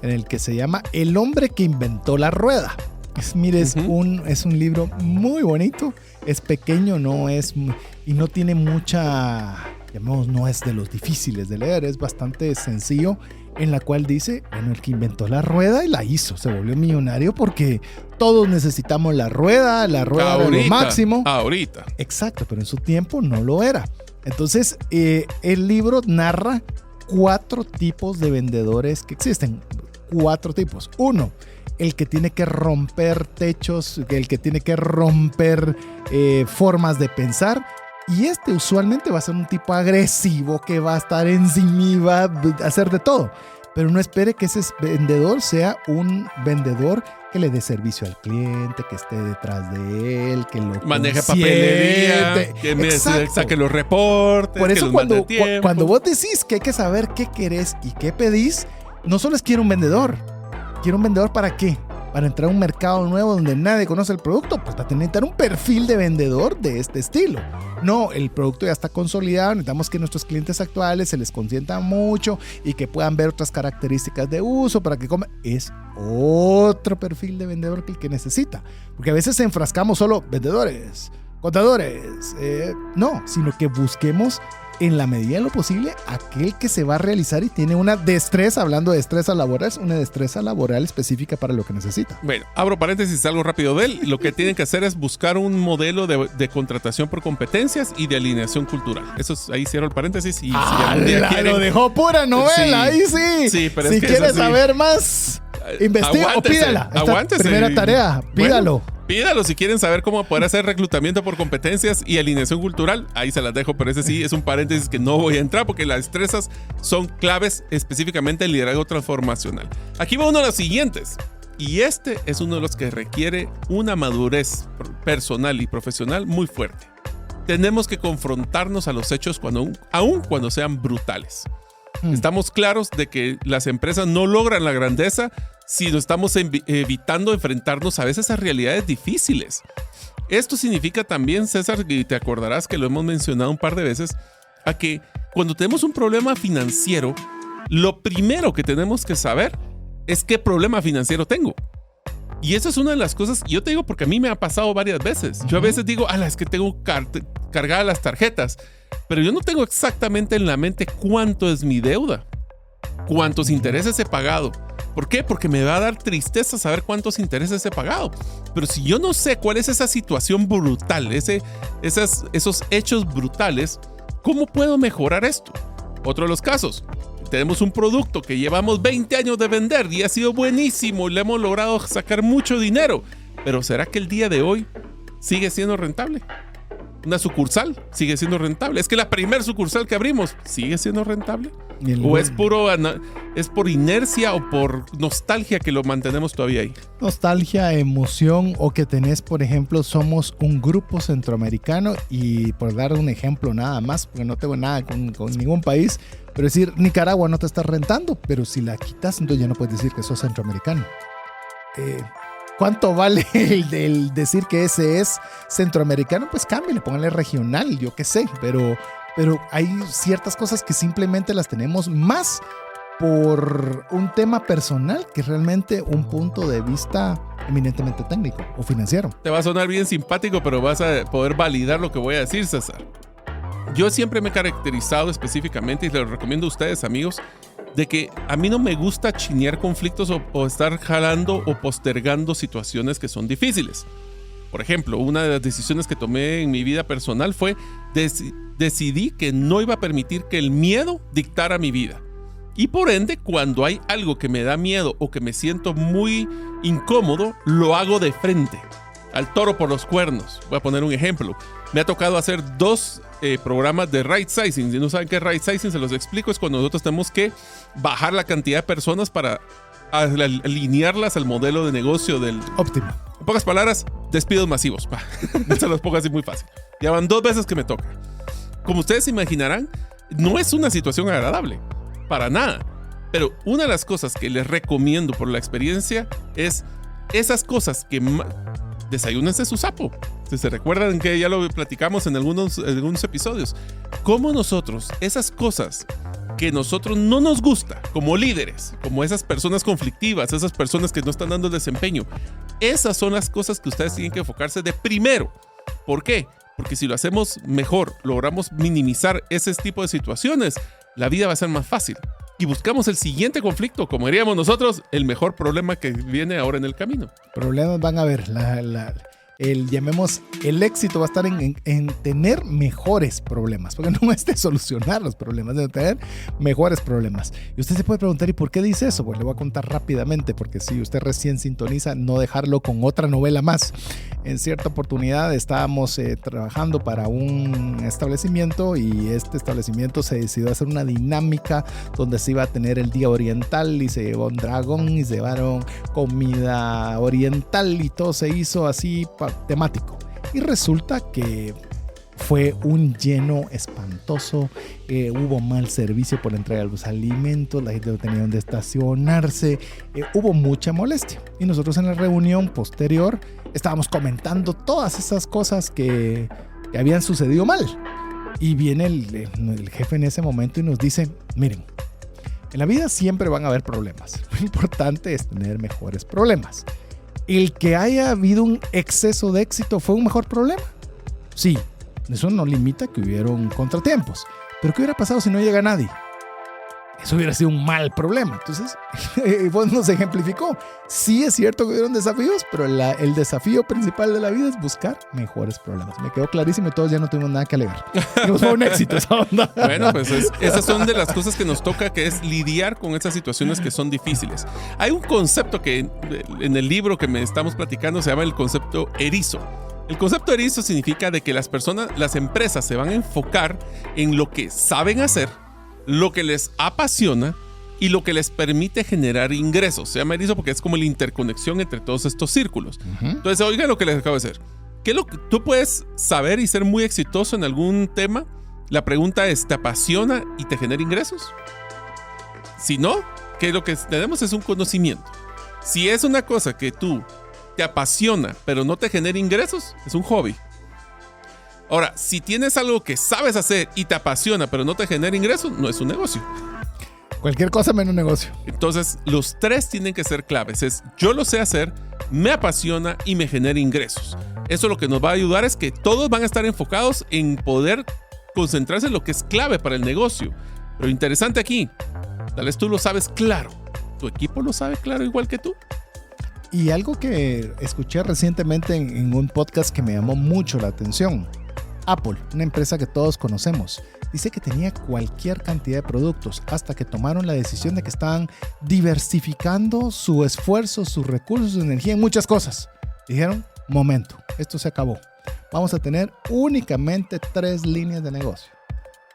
en el que se llama El hombre que inventó la rueda. Es un libro muy bonito, es pequeño, y no tiene mucha, no es de los difíciles de leer, es bastante sencillo, en la cual dice, bueno, el que inventó la rueda y la hizo, se volvió millonario porque todos necesitamos la rueda era lo máximo. Ahorita. Exacto, pero en su tiempo no lo era. Entonces, el libro narra 4 tipos de vendedores que existen. 4 tipos. 1, el que tiene que romper techos, el que tiene que romper formas de pensar. Y usualmente va a ser un tipo agresivo que va a estar encima y va a hacer de todo. Pero no espere que ese vendedor sea un vendedor que le dé servicio al cliente, que esté detrás de él, que lo maneje papelería, que saque los reportes. Por eso cuando vos decís que hay que saber qué querés y qué pedís, no solo es quiero un vendedor. ¿Quiero un vendedor para qué? Para entrar a un mercado nuevo donde nadie conoce el producto, pues va a necesitar un perfil de vendedor de este estilo. No, el producto ya está consolidado, necesitamos que nuestros clientes actuales se les consienta mucho y que puedan ver otras características de uso para que coman. Es otro perfil de vendedor que el que necesita. Porque a veces enfrascamos solo vendedores, contadores. No, sino que busquemos en la medida de lo posible aquel que se va a realizar y tiene una destreza, hablando de destrezas laborales, una destreza laboral específica para lo que necesita. Bueno, abro paréntesis, algo rápido de él. Lo que tienen que hacer es buscar un modelo de contratación por competencias y de alineación cultural. Eso es, ahí cierro el paréntesis. Y lo dejó pura novela, ahí sí. Sí, pero si es que quieres saber más, investiga o pídala. Aguántese. Primera tarea, pídalo. Bueno, pídalo si quieren saber cómo poder hacer reclutamiento por competencias y alineación cultural. Ahí se las dejo, pero ese sí es un paréntesis que no voy a entrar porque las destrezas son claves específicamente en liderazgo transformacional. Aquí va uno de los siguientes. Y este es uno de los que requiere una madurez personal y profesional muy fuerte. Tenemos que confrontarnos a los hechos aun cuando sean brutales. Estamos claros de que las empresas no logran la grandeza si no estamos evitando enfrentarnos a veces a realidades difíciles. Esto significa también, César, y te acordarás que lo hemos mencionado un par de veces, a que cuando tenemos un problema financiero, lo primero que tenemos que saber es qué problema financiero tengo. Y eso es una de las cosas, yo te digo porque a mí me ha pasado varias veces. Yo a veces digo, es que tengo cargadas las tarjetas, pero yo no tengo exactamente en la mente cuánto es mi deuda, cuántos intereses he pagado. ¿Por qué? Porque me va a dar tristeza saber cuántos intereses he pagado. Pero si yo no sé cuál es esa situación brutal, esos hechos brutales, ¿cómo puedo mejorar esto? Otro de los casos, tenemos un producto que llevamos 20 años de vender y ha sido buenísimo y le hemos logrado sacar mucho dinero. pero ¿será que el día de hoy sigue siendo rentable? Una sucursal sigue siendo rentable. Es que la primer sucursal que abrimos sigue siendo rentable. ¿O es por inercia o por nostalgia que lo mantenemos todavía ahí? Nostalgia, emoción, o que tenés, por ejemplo, somos un grupo centroamericano, y por dar un ejemplo nada más, porque no tengo nada con ningún país, pero decir, Nicaragua no te está rentando, pero si la quitas, entonces ya no puedes decir que sos centroamericano. ¿Cuánto vale el decir que ese es centroamericano? Pues cámbiale, póngale regional, yo qué sé, pero hay ciertas cosas que simplemente las tenemos más por un tema personal que realmente un punto de vista eminentemente técnico o financiero. Te va a sonar bien simpático, pero vas a poder validar lo que voy a decir, César. Yo siempre me he caracterizado específicamente, y les lo recomiendo a ustedes, amigos, de que a mí no me gusta chinear conflictos o estar jalando o postergando situaciones que son difíciles. Por ejemplo, una de las decisiones que tomé en mi vida personal fue decidí que no iba a permitir que el miedo dictara mi vida. Y por ende, cuando hay algo que me da miedo o que me siento muy incómodo, lo hago de frente, al toro por los cuernos. Voy a poner un ejemplo. Me ha tocado hacer 2 programas de right sizing. Si no saben qué es right sizing, se los explico. Es cuando nosotros tenemos que bajar la cantidad de personas para alinearlas al modelo de negocio del óptimo. En pocas palabras, despidos masivos. Se los pongo así muy fácil. Ya van 2 veces que me toca. Como ustedes se imaginarán, no es una situación agradable, para nada. Pero una de las cosas que les recomiendo por la experiencia es esas cosas que desayúnense su sapo. Si se recuerdan que ya lo platicamos en algunos episodios. Cómo nosotros, esas cosas que a nosotros no nos gusta como líderes, como esas personas conflictivas, esas personas que no están dando desempeño, esas son las cosas que ustedes tienen que enfocarse de primero. ¿Por qué? Porque si lo hacemos mejor, logramos minimizar ese tipo de situaciones, la vida va a ser más fácil. Y buscamos el siguiente conflicto, como diríamos nosotros, el mejor problema que viene ahora en el camino. Problemas van a haber. El éxito va a estar en tener mejores problemas, porque no es de solucionar los problemas, de tener mejores problemas. Y usted se puede preguntar, ¿y por qué dice eso? Pues le voy a contar rápidamente, porque si usted recién sintoniza, no dejarlo con otra novela más. En cierta oportunidad estábamos trabajando para un establecimiento, y este establecimiento se decidió hacer una dinámica donde se iba a tener el día oriental, y se llevó un dragón y se llevaron comida oriental, y todo se hizo así temático. Y resulta que fue un lleno espantoso. Hubo mal servicio por la entrega de los alimentos, la gente no tenía donde estacionarse, hubo mucha molestia. Y nosotros en la reunión posterior estábamos comentando todas esas cosas que habían sucedido mal. Y viene el jefe en ese momento y nos dice, miren, en la vida siempre van a haber problemas. Lo importante es tener mejores problemas. ¿El que haya habido un exceso de éxito fue un mejor problema? Sí, eso no limita que hubieron contratiempos. Pero ¿qué hubiera pasado si no llega nadie? Eso hubiera sido un mal problema. Entonces, vos nos ejemplificó. Sí es cierto que hubieron desafíos, pero el desafío principal de la vida es buscar mejores problemas. Me quedó clarísimo y todos ya no tuvimos nada que alegar. Fue un éxito esa onda. Bueno, pues esas son de las cosas que nos toca, que es lidiar con esas situaciones que son difíciles. Hay un concepto que en el libro que me estamos platicando se llama el concepto erizo. El concepto erizo significa de que las empresas se van a enfocar en lo que saben hacer, lo que les apasiona y lo que les permite generar ingresos. Se llama erizo porque es como la interconexión entre todos estos círculos. Entonces, oiga lo que les acabo de decir. ¿Qué es lo que tú puedes saber y ser muy exitoso en algún tema? La pregunta es, ¿te apasiona y te genera ingresos? Si no, que lo que tenemos es un conocimiento. Si es una cosa que tú te apasiona pero no te genera ingresos, es un hobby. Ahora, si tienes algo que sabes hacer y te apasiona pero no te genera ingresos, no es un negocio. Cualquier cosa menos negocio. Entonces, los 3 tienen que ser claves. Es, yo lo sé hacer, me apasiona y me genera ingresos. Eso lo que nos va a ayudar es que todos van a estar enfocados en poder concentrarse en lo que es clave para el negocio. Pero interesante aquí, tal vez tú lo sabes claro. ¿Tu equipo lo sabe claro igual que tú? Y algo que escuché recientemente en un podcast que me llamó mucho la atención. Apple, una empresa que todos conocemos, dice que tenía cualquier cantidad de productos hasta que tomaron la decisión de que estaban diversificando su esfuerzo, sus recursos, su energía en muchas cosas. Dijeron, momento, esto se acabó. Vamos a tener únicamente 3 líneas de negocio.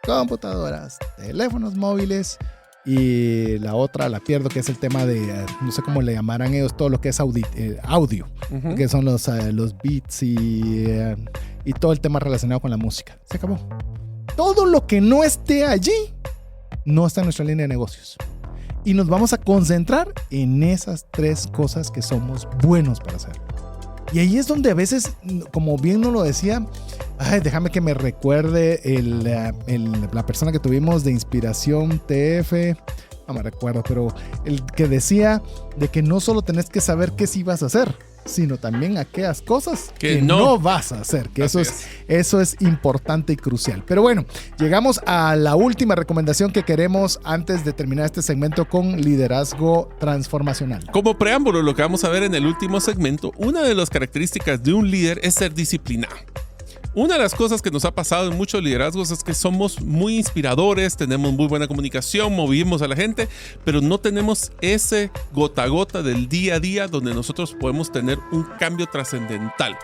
Computadoras, teléfonos móviles y la otra la pierdo, que es el tema de, no sé cómo le llamarán ellos, todo lo que es audio, que son los beats y todo el tema relacionado con la música. Se acabó. Todo lo que no esté allí no está en nuestra línea de negocios. Y nos vamos a concentrar en esas 3 cosas que somos buenos para hacer. Y ahí es donde a veces, como bien nos lo decía, déjame que me recuerde la persona que tuvimos de Inspiración TF, no me recuerdo, pero el que decía de que no solo tenés que saber qué sí vas a hacer, sino también aquellas cosas que no vas a hacer, que eso es importante y crucial. Pero bueno, llegamos a la última recomendación que queremos antes de terminar este segmento con liderazgo transformacional. Como preámbulo, lo que vamos a ver en el último segmento, una de las características de un líder es ser disciplinado. Una de las cosas que nos ha pasado en muchos liderazgos es que somos muy inspiradores, tenemos muy buena comunicación, movimos a la gente, pero no tenemos ese gota a gota del día a día donde nosotros podemos tener un cambio trascendental.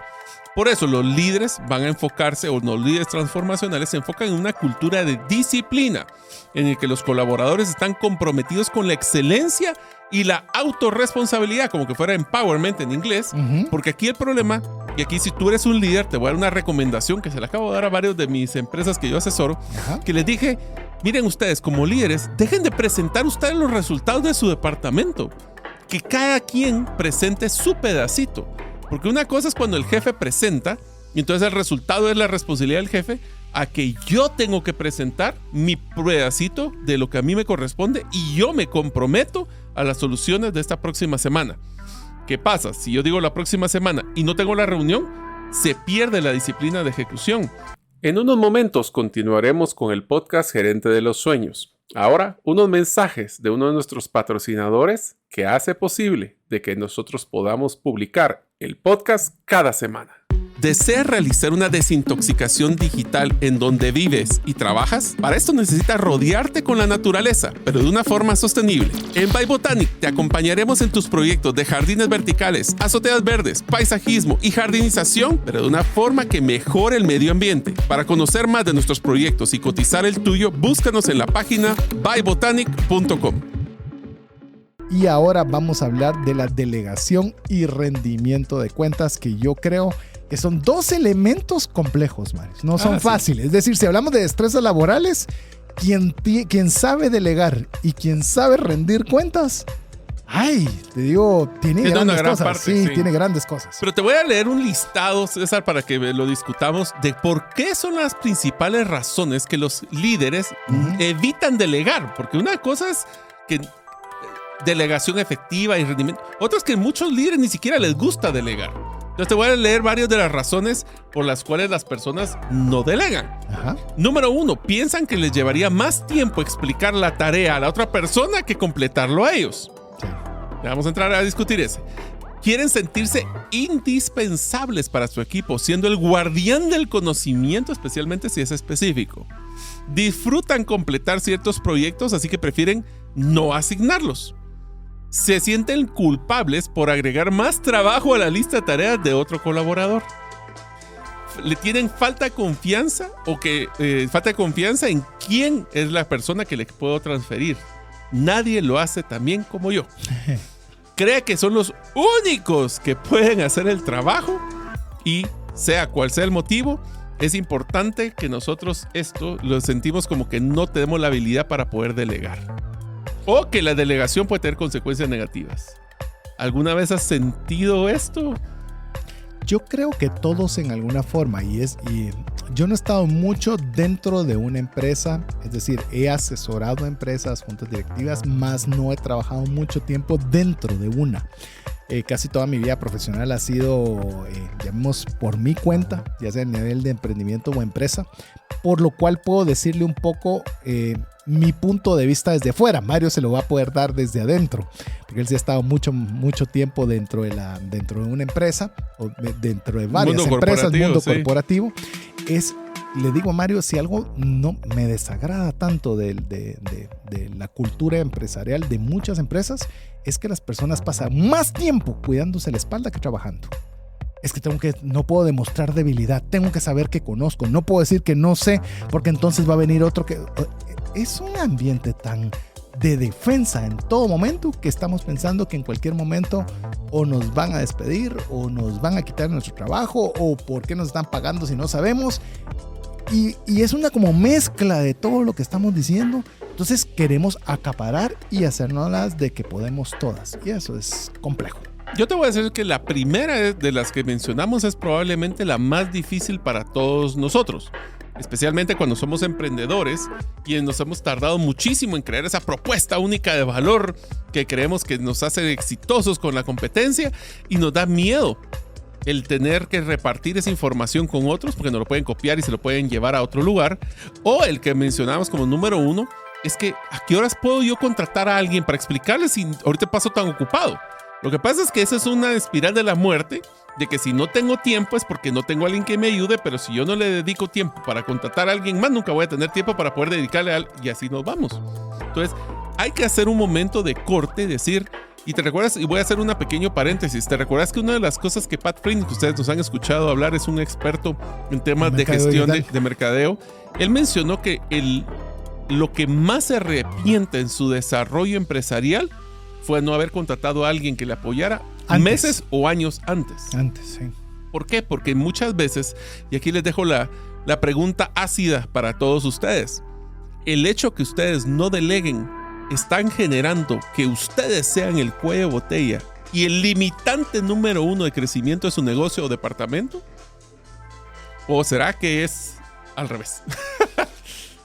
Por eso los líderes van a enfocarse, o los líderes transformacionales se enfocan en una cultura de disciplina, en el que los colaboradores están comprometidos con la excelencia y la autorresponsabilidad, como que fuera empowerment en inglés, porque aquí el problema, y aquí si tú eres un líder, te voy a dar una recomendación que se la acabo de dar a varios de mis empresas que yo asesoro, que les dije, miren ustedes como líderes, dejen de presentar ustedes los resultados de su departamento, que cada quien presente su pedacito. Porque una cosa es cuando el jefe presenta y entonces el resultado es la responsabilidad del jefe, a que yo tengo que presentar mi pedacito de lo que a mí me corresponde y yo me comprometo a las soluciones de esta próxima semana. ¿Qué pasa? Si yo digo la próxima semana y no tengo la reunión, se pierde la disciplina de ejecución. En unos momentos continuaremos con el podcast Gerente de los Sueños. Ahora, unos mensajes de uno de nuestros patrocinadores que hace posible de que nosotros podamos publicar el podcast cada semana. ¿Deseas realizar una desintoxicación digital en donde vives y trabajas? Para esto necesitas rodearte con la naturaleza, pero de una forma sostenible. En By Botanic te acompañaremos en tus proyectos de jardines verticales, azoteas verdes, paisajismo y jardinización, pero de una forma que mejore el medio ambiente. Para conocer más de nuestros proyectos y cotizar el tuyo, búscanos en la página bybotanic.com. Y ahora vamos a hablar de la delegación y rendimiento de cuentas, que yo creo que son 2 elementos complejos, Mario. No son fáciles. Es decir, si hablamos de destrezas laborales, quien sabe delegar y quien sabe rendir cuentas, te digo, tiene grandes cosas. Tiene grandes cosas. Pero te voy a leer un listado, César, para que lo discutamos, de por qué son las principales razones que los líderes evitan delegar. Porque una cosa es que delegación efectiva y rendimiento. Otra es que muchos líderes ni siquiera les gusta delegar. Entonces te voy a leer varias de las razones por las cuales las personas no delegan. Número 1, piensan que les llevaría más tiempo explicar la tarea a la otra persona que completarlo a ellos. Vamos a entrar a discutir ese. Quieren sentirse indispensables para su equipo, siendo el guardián del conocimiento, especialmente si es específico. Disfrutan completar ciertos proyectos, así que prefieren no asignarlos. Se sienten culpables por agregar más trabajo a la lista de tareas de otro colaborador. Le tienen falta de confianza falta de confianza en quién es la persona que le puedo transferir. Nadie lo hace tan bien como yo. Cree que son los únicos que pueden hacer el trabajo y sea cual sea el motivo, es importante que nosotros esto lo sentimos como que no tenemos la habilidad para poder delegar. O que la delegación puede tener consecuencias negativas. ¿Alguna vez has sentido esto? Yo creo que todos en alguna forma, y yo no he estado mucho dentro de una empresa, es decir, he asesorado a empresas, juntas directivas, más no he trabajado mucho tiempo dentro de una. Casi toda mi vida profesional ha sido, llamemos, por mi cuenta, ya sea a nivel de emprendimiento o empresa, por lo cual puedo decirle un poco mi punto de vista desde fuera. Mario se lo va a poder dar desde adentro, porque él sí ha estado mucho tiempo dentro de una empresa, o dentro de varias empresas, mundo corporativo. Le digo a Mario, si algo no me desagrada tanto de la cultura empresarial de muchas empresas, es que las personas pasan más tiempo cuidándose la espalda que trabajando. es que no puedo demostrar debilidad, tengo que saber que conozco, no puedo decir que no sé, porque entonces va a venir otro que... Es un ambiente tan de defensa en todo momento que estamos pensando que en cualquier momento o nos van a despedir o nos van a quitar nuestro trabajo o por qué nos están pagando si no sabemos. Y es una como mezcla de todo lo que estamos diciendo. Entonces queremos acaparar y hacernos de que podemos todas. Y eso es complejo. Yo te voy a decir que la primera de las que mencionamos es probablemente la más difícil para todos nosotros. Especialmente cuando somos emprendedores y nos hemos tardado muchísimo en crear esa propuesta única de valor que creemos que nos hace exitosos con la competencia y nos da miedo el tener que repartir esa información con otros porque nos lo pueden copiar y se lo pueden llevar a otro lugar. O el que mencionamos como número 1 es que ¿a qué horas puedo yo contratar a alguien para explicarles si ahorita paso tan ocupado? Lo que pasa es que esa es una espiral de la muerte, de que si no tengo tiempo es porque no tengo a alguien que me ayude, pero si yo no le dedico tiempo para contratar a alguien más, nunca voy a tener tiempo para poder dedicarle a alguien y así nos vamos. Entonces, hay que hacer un momento de corte, decir, y te recuerdas, y voy a hacer un pequeño paréntesis, te recuerdas que una de las cosas que Pat Flynn, que ustedes nos han escuchado hablar, es un experto en temas de gestión de mercadeo. Él mencionó que lo que más se arrepiente en su desarrollo empresarial fue no haber contratado a alguien que le apoyara meses o años antes. Antes, sí. ¿Por qué? Porque muchas veces, y aquí les dejo la pregunta ácida para todos ustedes, el hecho que ustedes no deleguen están generando que ustedes sean el cuello de botella y el limitante número 1 de crecimiento de su negocio o departamento. ¿O será que es al revés?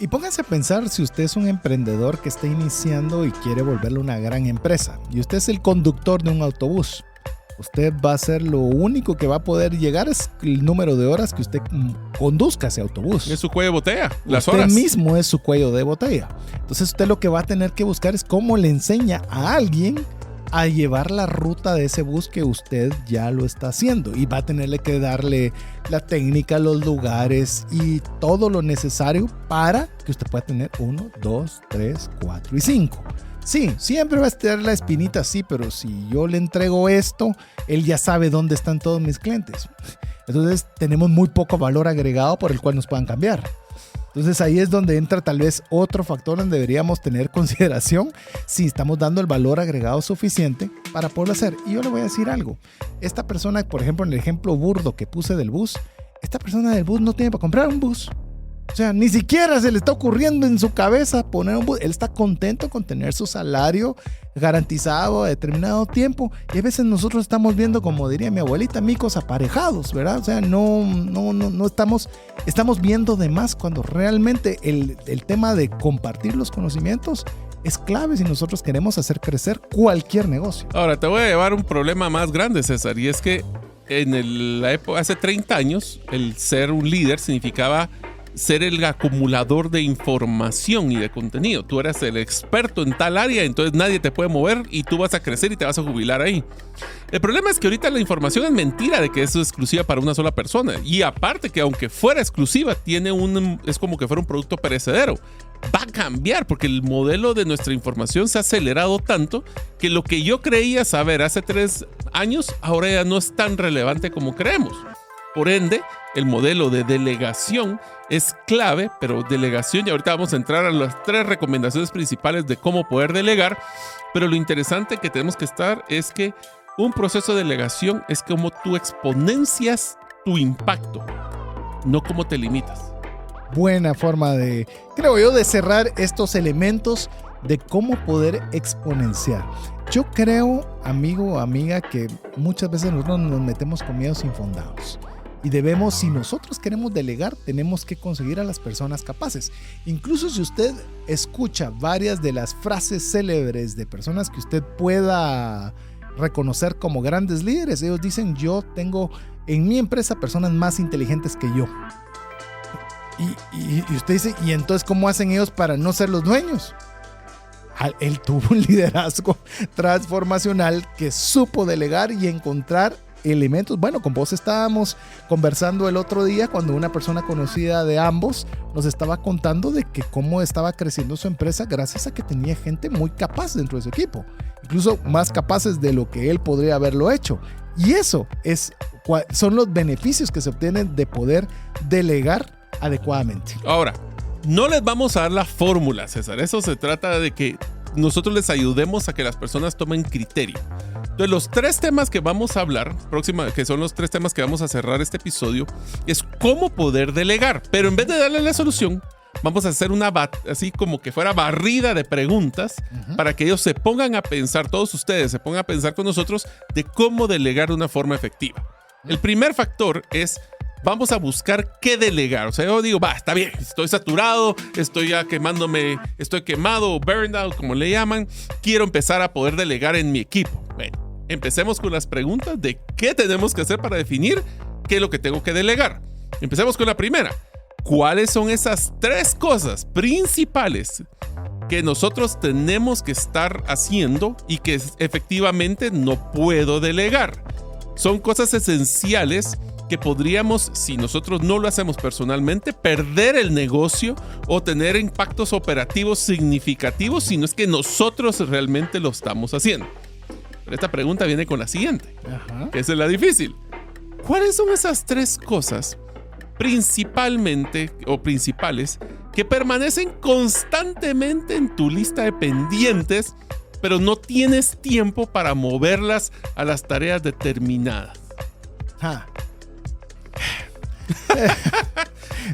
Y pónganse a pensar si usted es un emprendedor que está iniciando y quiere volverlo una gran empresa y usted es el conductor de un autobús. Usted va a ser lo único que va a poder llegar es el número de horas que usted conduzca ese autobús. Es su cuello de botella, las usted horas. Usted mismo es su cuello de botella. Entonces usted lo que va a tener que buscar es cómo le enseña a alguien a llevar la ruta de ese bus que usted ya lo está haciendo y va a tenerle que darle la técnica, los lugares y todo lo necesario para que usted pueda tener 1, 2, 3, 4 y 5. Sí, siempre va a estar la espinita así, pero si yo le entrego esto, él ya sabe dónde están todos mis clientes. Entonces tenemos muy poco valor agregado por el cual nos puedan cambiar. Entonces ahí es donde entra tal vez otro factor donde deberíamos tener consideración si estamos dando el valor agregado suficiente para poderlo hacer. Y yo le voy a decir algo. Esta persona, por ejemplo, en el ejemplo burdo que puse del bus, esta persona del bus no tiene para comprar un bus. O sea, ni siquiera se le está ocurriendo en su cabeza poner un bus. Él está contento con tener su salario garantizado a determinado tiempo. Y a veces nosotros estamos viendo, como diría mi abuelita, micos aparejados, ¿verdad? O sea, no estamos viendo de más cuando realmente el tema de compartir los conocimientos es clave si nosotros queremos hacer crecer cualquier negocio. Ahora, te voy a llevar un problema más grande, César, y es que en la época, hace 30 años, el ser un líder significaba ser el acumulador de información y de contenido. Tú eras el experto en tal área, entonces nadie te puede mover y tú vas a crecer y te vas a jubilar ahí. El problema es que ahorita la información es mentira de que es exclusiva para una sola persona. Y aparte que aunque fuera exclusiva, es como que fuera un producto perecedero. Va a cambiar porque el modelo de nuestra información se ha acelerado tanto que lo que yo creía saber hace 3 años ahora ya no es tan relevante como creemos. Por ende, el modelo de delegación es clave, pero delegación, y ahorita vamos a entrar a las 3 recomendaciones principales de cómo poder delegar, pero lo interesante que tenemos que estar es que un proceso de delegación es como tú exponencias tu impacto, no como te limitas. Buena forma creo yo, de cerrar estos elementos de cómo poder exponenciar. Yo creo, amigo o amiga, que muchas veces nosotros nos metemos con miedos infundados. Y debemos, si nosotros queremos delegar, tenemos que conseguir a las personas capaces. Incluso si usted escucha varias de las frases célebres de personas que usted pueda reconocer como grandes líderes, ellos dicen: yo tengo en mi empresa personas más inteligentes que yo. Y usted dice: ¿y entonces cómo hacen ellos para no ser los dueños? Él tuvo un liderazgo transformacional que supo delegar y encontrar elementos. Bueno, con vos estábamos conversando el otro día cuando una persona conocida de ambos nos estaba contando de que cómo estaba creciendo su empresa gracias a que tenía gente muy capaz dentro de su equipo, incluso más capaces de lo que él podría haberlo hecho. Y eso es son los beneficios que se obtienen de poder delegar adecuadamente. Ahora, no les vamos a dar la fórmula, César. Eso se trata de que nosotros les ayudemos a que las personas tomen criterio. Entonces, los 3 temas que vamos a hablar, que son los 3 temas que vamos a cerrar este episodio, es cómo poder delegar. Pero en vez de darle la solución, vamos a hacer así como que fuera barrida de preguntas para que ellos se pongan a pensar, todos ustedes se pongan a pensar con nosotros de cómo delegar de una forma efectiva. El primer factor es, vamos a buscar qué delegar. O sea, yo digo, está bien, estoy saturado, estoy ya quemándome, estoy quemado, burned out, como le llaman. Quiero empezar a poder delegar en mi equipo. Bueno, empecemos con las preguntas de qué tenemos que hacer para definir qué es lo que tengo que delegar. Empecemos con la primera. ¿Cuáles son esas 3 cosas principales que nosotros tenemos que estar haciendo y que efectivamente no puedo delegar? Son cosas esenciales que podríamos, si nosotros no lo hacemos personalmente, perder el negocio o tener impactos operativos significativos si no es que nosotros realmente lo estamos haciendo. Pero esta pregunta viene con la siguiente, que es la difícil. ¿Cuáles son esas 3 cosas principalmente o principales que permanecen constantemente en tu lista de pendientes, pero no tienes tiempo para moverlas a las tareas determinadas?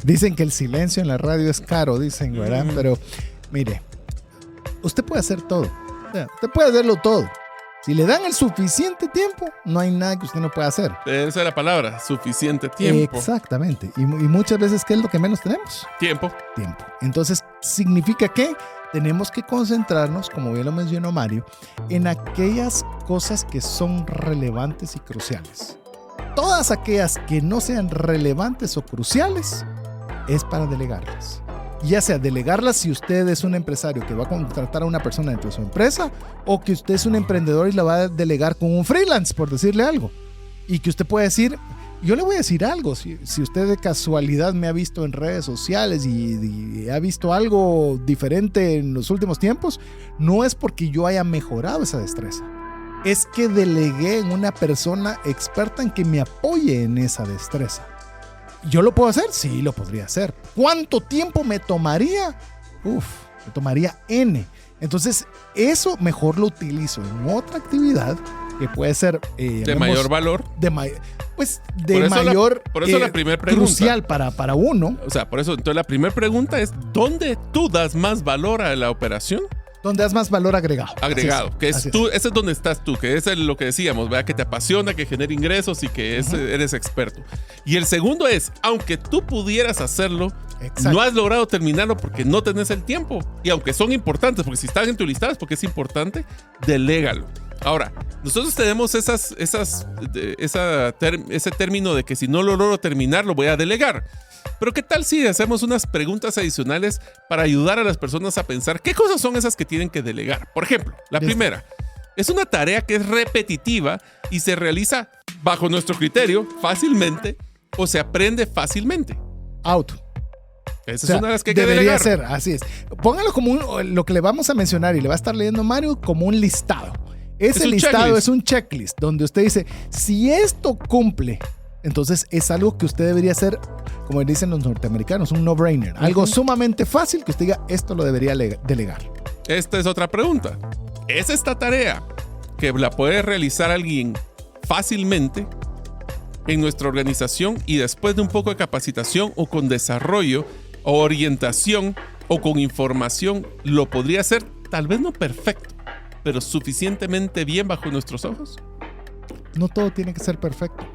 Dicen que el silencio en la radio es caro, dicen, ¿verdad? Pero mire, usted puede hacer todo. Usted puede hacerlo todo. Si le dan el suficiente tiempo, no hay nada que usted no pueda hacer. Esa es la palabra, suficiente tiempo. Exactamente. Y muchas veces, ¿qué es lo que menos tenemos? Tiempo. Entonces, significa que tenemos que concentrarnos, como bien lo mencionó Mario, en aquellas cosas que son relevantes y cruciales. Todas aquellas que no sean relevantes o cruciales es para delegarlas. Ya sea delegarlas si usted es un empresario que va a contratar a una persona dentro de su empresa, o que usted es un emprendedor y la va a delegar con un freelance, por decirle algo. Y que usted puede decir, yo le voy a decir algo, si usted de casualidad me ha visto en redes sociales y ha visto algo diferente en los últimos tiempos, no es porque yo haya mejorado esa destreza. Es que delegué en una persona experta en que me apoye en esa destreza. ¿Yo lo puedo hacer? Sí, lo podría hacer. ¿Cuánto tiempo me tomaría? Me tomaría N. Entonces, eso mejor lo utilizo en otra actividad que puede ser... de mayor valor. Por eso la primera pregunta. Crucial para uno. O sea, por eso, entonces la primera pregunta es, ¿dónde tú das más valor a la operación? Donde das más valor agregado. Que es tú, ese es donde estás tú, que es lo que decíamos, ¿verdad? Que te apasiona, que genera ingresos y que eres experto. Y el segundo es, aunque tú pudieras hacerlo, no has logrado terminarlo porque no tenés el tiempo. Y aunque son importantes, porque si están en tu listado es porque es importante, delégalo. Ahora, nosotros tenemos ese término de que si no lo logro terminar, lo voy a delegar. Pero ¿qué tal si hacemos unas preguntas adicionales para ayudar a las personas a pensar qué cosas son esas que tienen que delegar? Por ejemplo, la primera, es una tarea que es repetitiva y se realiza bajo nuestro criterio fácilmente o se aprende fácilmente. Esa es una de las que hay que debería delegar. Ser, así es. Póngalo como lo que le vamos a mencionar y le va a estar leyendo Mario como un listado. Ese listado es un checklist donde usted dice, si esto cumple, entonces es algo que usted debería hacer, como dicen los norteamericanos, un no-brainer. Algo sumamente fácil que usted diga, esto lo debería delegar. Esta es otra pregunta. ¿Es esta tarea que la puede realizar alguien fácilmente en nuestra organización y después de un poco de capacitación o con desarrollo o orientación o con información lo podría hacer? Tal vez no perfecto, pero suficientemente bien bajo nuestros ojos. No todo tiene que ser perfecto.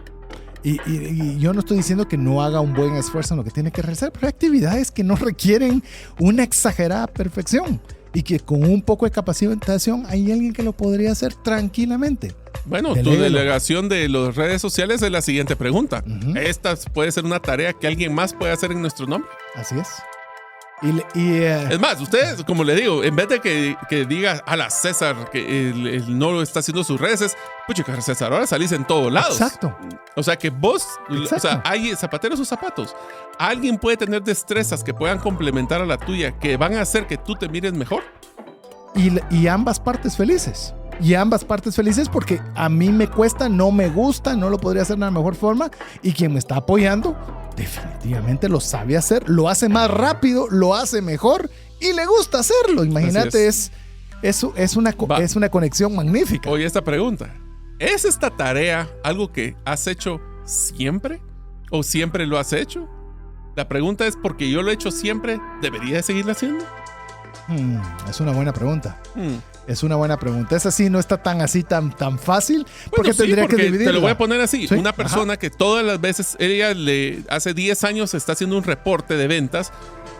Y yo no estoy diciendo que no haga un buen esfuerzo en lo que tiene que realizar, pero hay actividades que no requieren una exagerada perfección y que con un poco de capacitación hay alguien que lo podría hacer tranquilamente. Bueno, tu delegación de las redes sociales es la siguiente pregunta. ¿Esta puede ser una tarea que alguien más puede hacer en nuestro nombre? Así es. Es más, ustedes, como le digo, en vez de que diga a la César que él no lo está haciendo sus redes, pucha, César, ahora salís en todos lados. Exacto. O sea que vos, hay zapateros o zapatos. Alguien puede tener destrezas que puedan complementar a la tuya, que van a hacer que tú te mires mejor. Y ambas partes felices. y ambas partes felices porque a mí me cuesta, no me gusta, no lo podría hacer de la mejor forma y quien me está apoyando definitivamente lo sabe hacer, lo hace más rápido, lo hace mejor y le gusta hacerlo. Imagínate, es una conexión magnífica. Oye, esta pregunta, ¿es esta tarea algo que has hecho siempre o siempre lo has hecho? La pregunta es, porque yo lo he hecho siempre, ¿debería seguirlo haciendo? Es una buena pregunta. Es una buena pregunta. Esa sí no está tan fácil. Porque tendría que dividirla. Te lo voy a poner así. ¿Sí? Una persona que todas las veces, ella hace 10 años está haciendo un reporte de ventas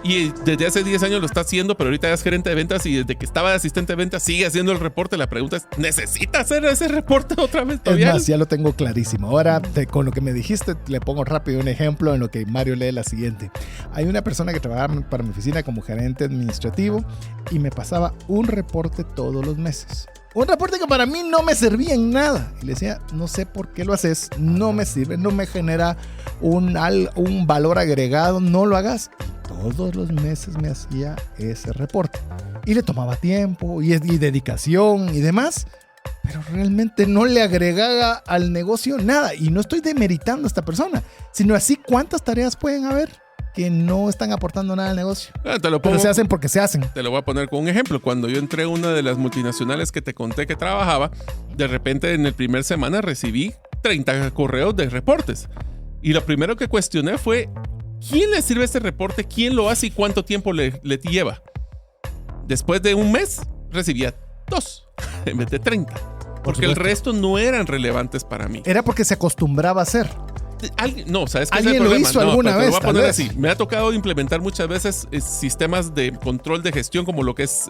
y desde hace 10 años lo está haciendo, pero ahorita ya es gerente de ventas y desde que estaba de asistente de ventas sigue haciendo el reporte. La pregunta es, ¿necesita hacer ese reporte otra vez todavía? Es más, ya lo tengo clarísimo. Ahora, con lo que me dijiste, le pongo rápido un ejemplo en lo que Mario lee la siguiente. Hay una persona que trabajaba para mi oficina como gerente administrativo y me pasaba un reporte todos los meses. Un reporte que para mí no me servía en nada. Y le decía, no sé por qué lo haces, no me sirve, no me genera un valor agregado, no lo hagas. Todos los meses me hacía ese reporte. Y le tomaba tiempo y dedicación y demás. Pero realmente no le agregaba al negocio nada. Y no estoy demeritando a esta persona, sino así cuántas tareas pueden haber que no están aportando nada al negocio. Pero se hacen porque se hacen. Te lo voy a poner con un ejemplo. Cuando yo entré a una de las multinacionales que te conté que trabajaba, de repente en el primer semana recibí 30 correos de reportes. Y lo primero que cuestioné fue, ¿quién le sirve este reporte? ¿Quién lo hace y cuánto tiempo le lleva? Después de un mes recibía 2 en vez de 30. Porque el resto no eran relevantes para mí. Era porque se acostumbraba a hacer. No, ¿sabes qué es el ¿Alguien problema? lo hizo alguna vez? Te lo voy a poner así. Me ha tocado implementar muchas veces sistemas de control de gestión como lo que es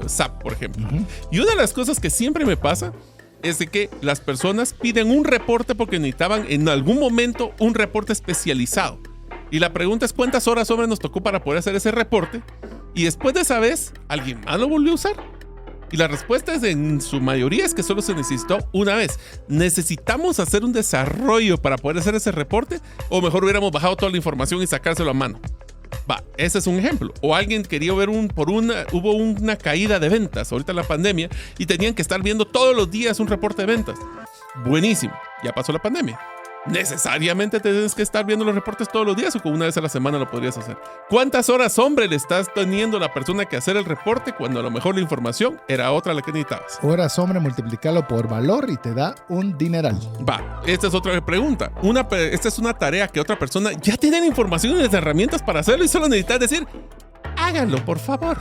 SAP, por ejemplo. Y una de las cosas que siempre me pasa es de que las personas piden un reporte porque necesitaban en algún momento un reporte especializado. Y la pregunta es, ¿cuántas horas hombre nos tocó para poder hacer ese reporte? Y después de esa vez, ¿alguien más lo volvió a usar? Y la respuesta es, en su mayoría, es que solo se necesitó una vez. ¿Necesitamos hacer un desarrollo para poder hacer ese reporte? ¿O mejor hubiéramos bajado toda la información y sacárselo a mano? Ese es un ejemplo. O alguien quería ver hubo una caída de ventas ahorita en la pandemia y tenían que estar viendo todos los días un reporte de ventas. Buenísimo, ya pasó la pandemia. ¿Necesariamente tienes que estar viendo los reportes todos los días o con una vez a la semana lo podrías hacer? ¿Cuántas horas, hombre, le estás teniendo la persona que hacer el reporte cuando a lo mejor la información era otra la que necesitabas? Horas, hombre, multiplicarlo por valor y te da un dineral. Esta es otra pregunta. Esta es una tarea que otra persona ya tiene la información y las herramientas para hacerlo y solo necesitas decir, háganlo, por favor.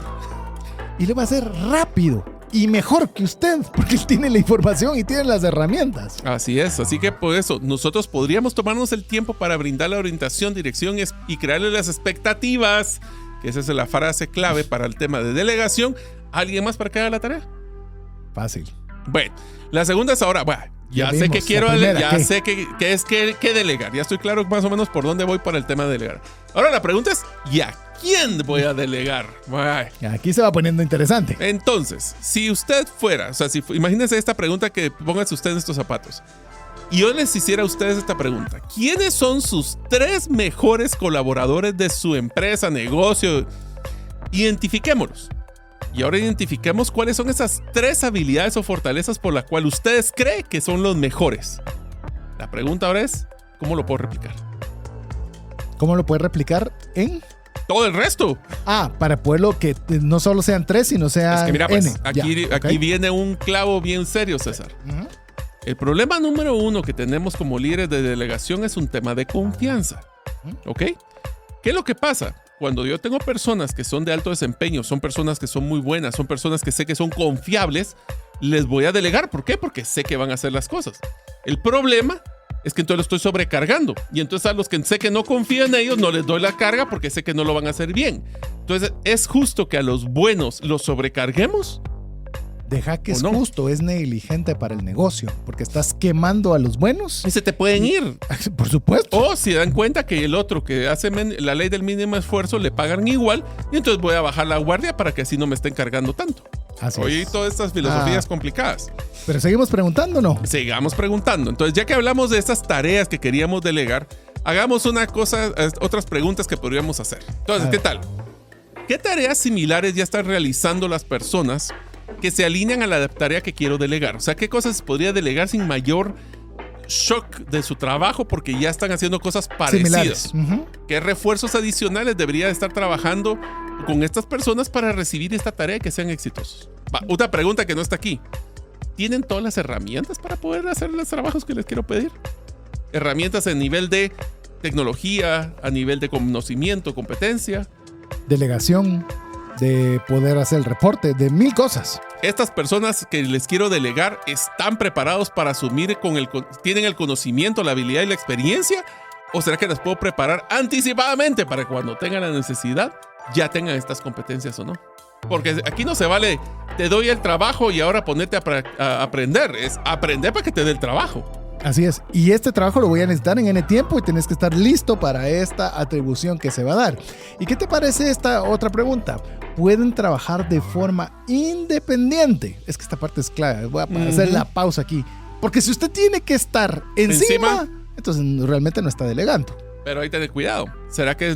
Y lo va a hacer rápido y mejor que usted, porque él tiene la información y tiene las herramientas. Así es, así que por eso nosotros podríamos tomarnos el tiempo para brindar la orientación, dirección y crearle las expectativas, que esa es la frase clave para el tema de delegación. ¿Alguien más para que haga la tarea? Fácil. Bueno, la segunda es ahora, ya sé que quiero sé que es que delegar, ya estoy claro más o menos por dónde voy para el tema de delegar. Ahora la pregunta es, ¿ya quién voy a delegar? Aquí se va poniendo interesante. Entonces, si usted fuera, o sea, imagínense esta pregunta, que pónganse usted en estos zapatos. Y yo les hiciera a ustedes esta pregunta. ¿Quiénes son sus 3 mejores colaboradores de su empresa, negocio? Identifiquémoslos. Y ahora identifiquemos cuáles son esas 3 habilidades o fortalezas por las cuales ustedes creen que son los mejores. La pregunta ahora es, ¿cómo lo puedo replicar? ¿Cómo lo puedes replicar en...? Todo el resto. Para poderlo que no solo sean 3, sino sean Es que mira, pues, N. aquí viene un clavo bien serio, César. El problema número 1 que tenemos como líderes de delegación es un tema de confianza. ¿Ok? ¿Qué es lo que pasa? Cuando yo tengo personas que son de alto desempeño, son personas que son muy buenas, son personas que sé que son confiables, les voy a delegar. ¿Por qué? Porque sé que van a hacer las cosas. El problema es que entonces lo estoy sobrecargando. Y entonces a los que sé que no confío en ellos, no les doy la carga porque sé que no lo van a hacer bien. Entonces, ¿es justo que a los buenos los sobrecarguemos? Deja que es justo, es negligente para el negocio, porque estás quemando a los buenos. Y se te pueden ir. Por supuesto. O si dan cuenta que el otro que hace la ley del mínimo esfuerzo le pagan igual, y entonces voy a bajar la guardia para que así no me estén cargando tanto. Oye, todas estas filosofías complicadas. Pero seguimos preguntando, ¿no? Sigamos preguntando. Entonces, ya que hablamos de estas tareas que queríamos delegar, hagamos otras preguntas que podríamos hacer. Entonces, ¿qué tal? ¿Qué tareas similares ya están realizando las personas que se alinean a la tarea que quiero delegar. O sea, ¿qué cosas podría delegar sin mayor shock de su trabajo porque ya están haciendo cosas parecidas? ¿Qué refuerzos adicionales debería estar trabajando con estas personas para recibir esta tarea y que sean exitosos? Una pregunta que no está aquí. ¿Tienen todas las herramientas para poder hacer los trabajos que les quiero pedir? Herramientas a nivel de tecnología, a nivel de conocimiento, competencia. Delegación, de poder hacer el reporte, de 1000 cosas. Estas personas que les quiero delegar están preparados para asumir, tienen el conocimiento, la habilidad y la experiencia, o será que las puedo preparar anticipadamente para que cuando tengan la necesidad ya tengan estas competencias o no. Porque aquí no se vale, te doy el trabajo y ahora ponete a aprender. Es aprender para que te dé el trabajo. Así es. Y este trabajo lo voy a necesitar en N tiempo y tienes que estar listo para esta atribución que se va a dar. ¿Y qué te parece esta otra pregunta? ¿Pueden trabajar de forma independiente? Es que esta parte es clave. Voy a hacer la pausa aquí. Porque si usted tiene que estar encima, entonces realmente no está delegando. Pero ahí ten cuidado. ¿Será que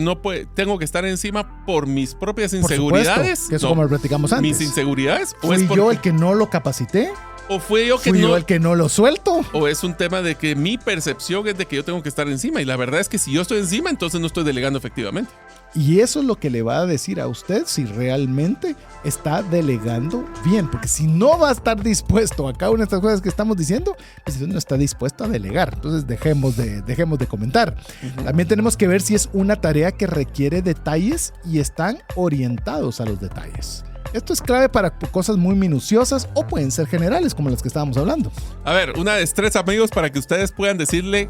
tengo que estar encima por mis propias inseguridades? Por supuesto, que eso como lo platicamos antes. ¿Mis inseguridades? ¿Fui yo el que no lo capacité? ¿O fui yo el que no lo suelto? ¿O es un tema de que mi percepción es de que yo tengo que estar encima? Y la verdad es que si yo estoy encima, entonces no estoy delegando efectivamente. Y eso es lo que le va a decir a usted si realmente está delegando bien. Porque si no va a estar dispuesto a cada una de estas cosas que estamos diciendo, pues no está dispuesto a delegar. Entonces dejemos de comentar. También tenemos que ver si es una tarea que requiere detalles y están orientados a los detalles. Esto es clave para cosas muy minuciosas o pueden ser generales como las que estábamos hablando. A ver, una destreza, amigos, para que ustedes puedan decirle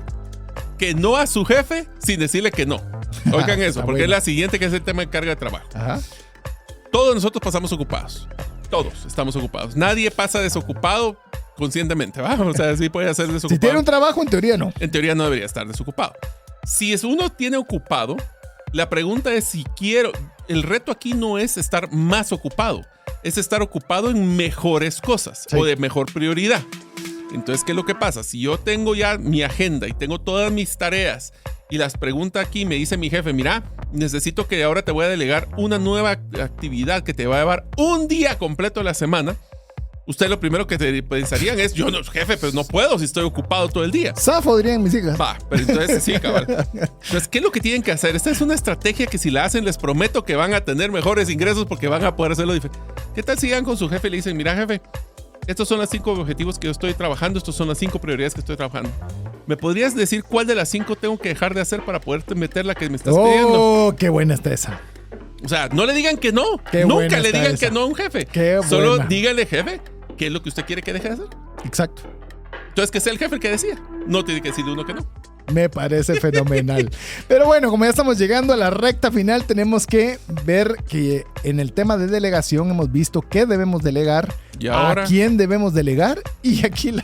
que no a su jefe sin decirle que no. Oigan eso, porque es la siguiente, que es el tema de carga de trabajo. Ajá. Todos nosotros pasamos ocupados. Todos estamos ocupados. Nadie pasa desocupado conscientemente, ¿va? O sea, sí puede ser desocupado. Si tiene un trabajo, en teoría no. En teoría no debería estar desocupado. Si uno tiene ocupado, la pregunta es si quiero... El reto aquí no es estar más ocupado, es estar ocupado en mejores cosas o de mejor prioridad. Entonces, ¿qué es lo que pasa? Si yo tengo ya mi agenda y tengo todas mis tareas y las pregunta aquí, me dice mi jefe, mira, necesito que ahora te voy a delegar una nueva actividad que te va a llevar un día completo a la semana. Usted lo primero que te pensarían es, yo no, jefe, pero no puedo si estoy ocupado todo el día. Zafo, dirían mis hijas. Va, pero entonces sí, cabal. Entonces, ¿qué es lo que tienen que hacer? Esta es una estrategia que si la hacen, les prometo que van a tener mejores ingresos porque van a poder hacerlo diferente. ¿Qué tal si llegan con su jefe y le dicen, mira, jefe, estos son los 5 objetivos que yo estoy trabajando, estos son las 5 prioridades que estoy trabajando. ¿Me podrías decir cuál de las 5 tengo que dejar de hacer para poderte meter la que me estás pidiendo? ¡Oh, qué buena está esa! O sea, no le digan que no. Nunca le digan que no a un jefe. Solo dígale, jefe, ¿qué es lo que usted quiere que deje de hacer? Exacto. Entonces, que sea el jefe el que decida. No tiene que decirle uno que no. Me parece fenomenal. Pero bueno, como ya estamos llegando a la recta final, tenemos que ver que en el tema de delegación hemos visto qué debemos delegar, ¿y ahora? A quién debemos delegar y aquí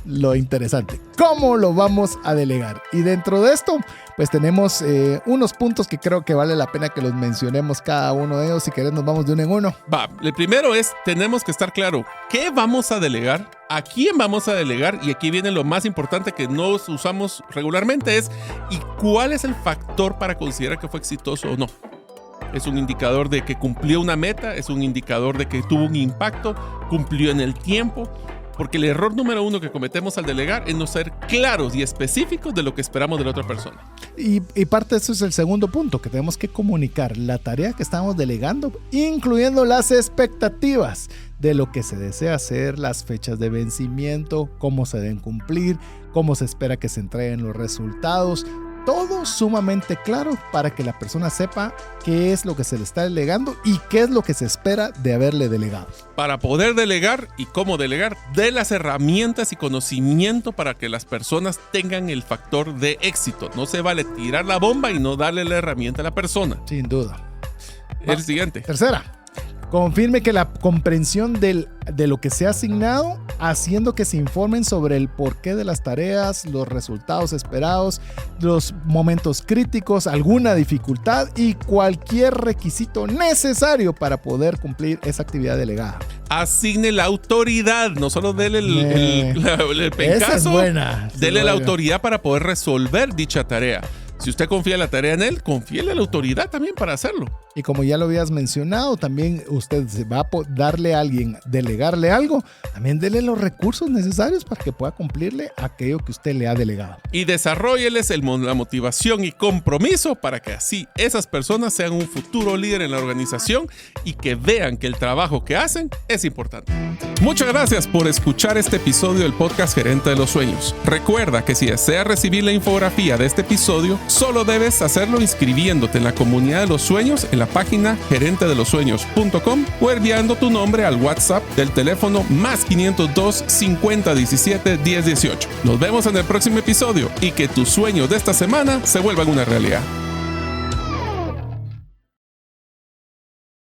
lo interesante, cómo lo vamos a delegar. Y dentro de esto, pues tenemos unos puntos que creo que vale la pena que los mencionemos cada uno de ellos. Si querés, nos vamos de uno en uno. Va, el primero es, tenemos que estar claro qué vamos a delegar, a quién vamos a delegar, y aquí viene lo más importante que no usamos regularmente, es ¿y cuál es el factor para considerar que fue exitoso o no? Es un indicador de que cumplió una meta, es un indicador de que tuvo un impacto, cumplió en el tiempo, porque el error número 1 que cometemos al delegar es no ser claros y específicos de lo que esperamos de la otra persona. Y parte de eso es el segundo punto, que tenemos que comunicar la tarea que estamos delegando, incluyendo las expectativas de lo que se desea hacer, las fechas de vencimiento, cómo se deben cumplir, cómo se espera que se entreguen los resultados. Todo sumamente claro para que la persona sepa qué es lo que se le está delegando y qué es lo que se espera de haberle delegado. Para poder delegar y cómo delegar, dé las herramientas y conocimiento para que las personas tengan el factor de éxito. No se vale tirar la bomba y no darle la herramienta a la persona. Sin duda. El siguiente. Tercera. Confirme que la comprensión de lo que se ha asignado, haciendo que se informen sobre el porqué de las tareas, los resultados esperados, los momentos críticos, alguna dificultad y cualquier requisito necesario para poder cumplir esa actividad delegada. Asigne la autoridad, no solo dele el pencazo, esa es buena. Dele la autoridad para poder resolver dicha tarea. Si usted confía en la tarea en él, confíele a la autoridad también para hacerlo. Y como ya lo habías mencionado, también usted se va a darle a alguien, delegarle algo, también dele los recursos necesarios para que pueda cumplirle aquello que usted le ha delegado. Y desarrólleles la motivación y compromiso para que así esas personas sean un futuro líder en la organización y que vean que el trabajo que hacen es importante. Muchas gracias por escuchar este episodio del podcast Gerente de los Sueños. Recuerda que si deseas recibir la infografía de este episodio, solo debes hacerlo inscribiéndote en la comunidad de los sueños en la página gerentedelosueños.com o enviando tu nombre al WhatsApp del teléfono +502 50 17 10 18. Nos vemos en el próximo episodio y que tus sueños de esta semana se vuelvan una realidad.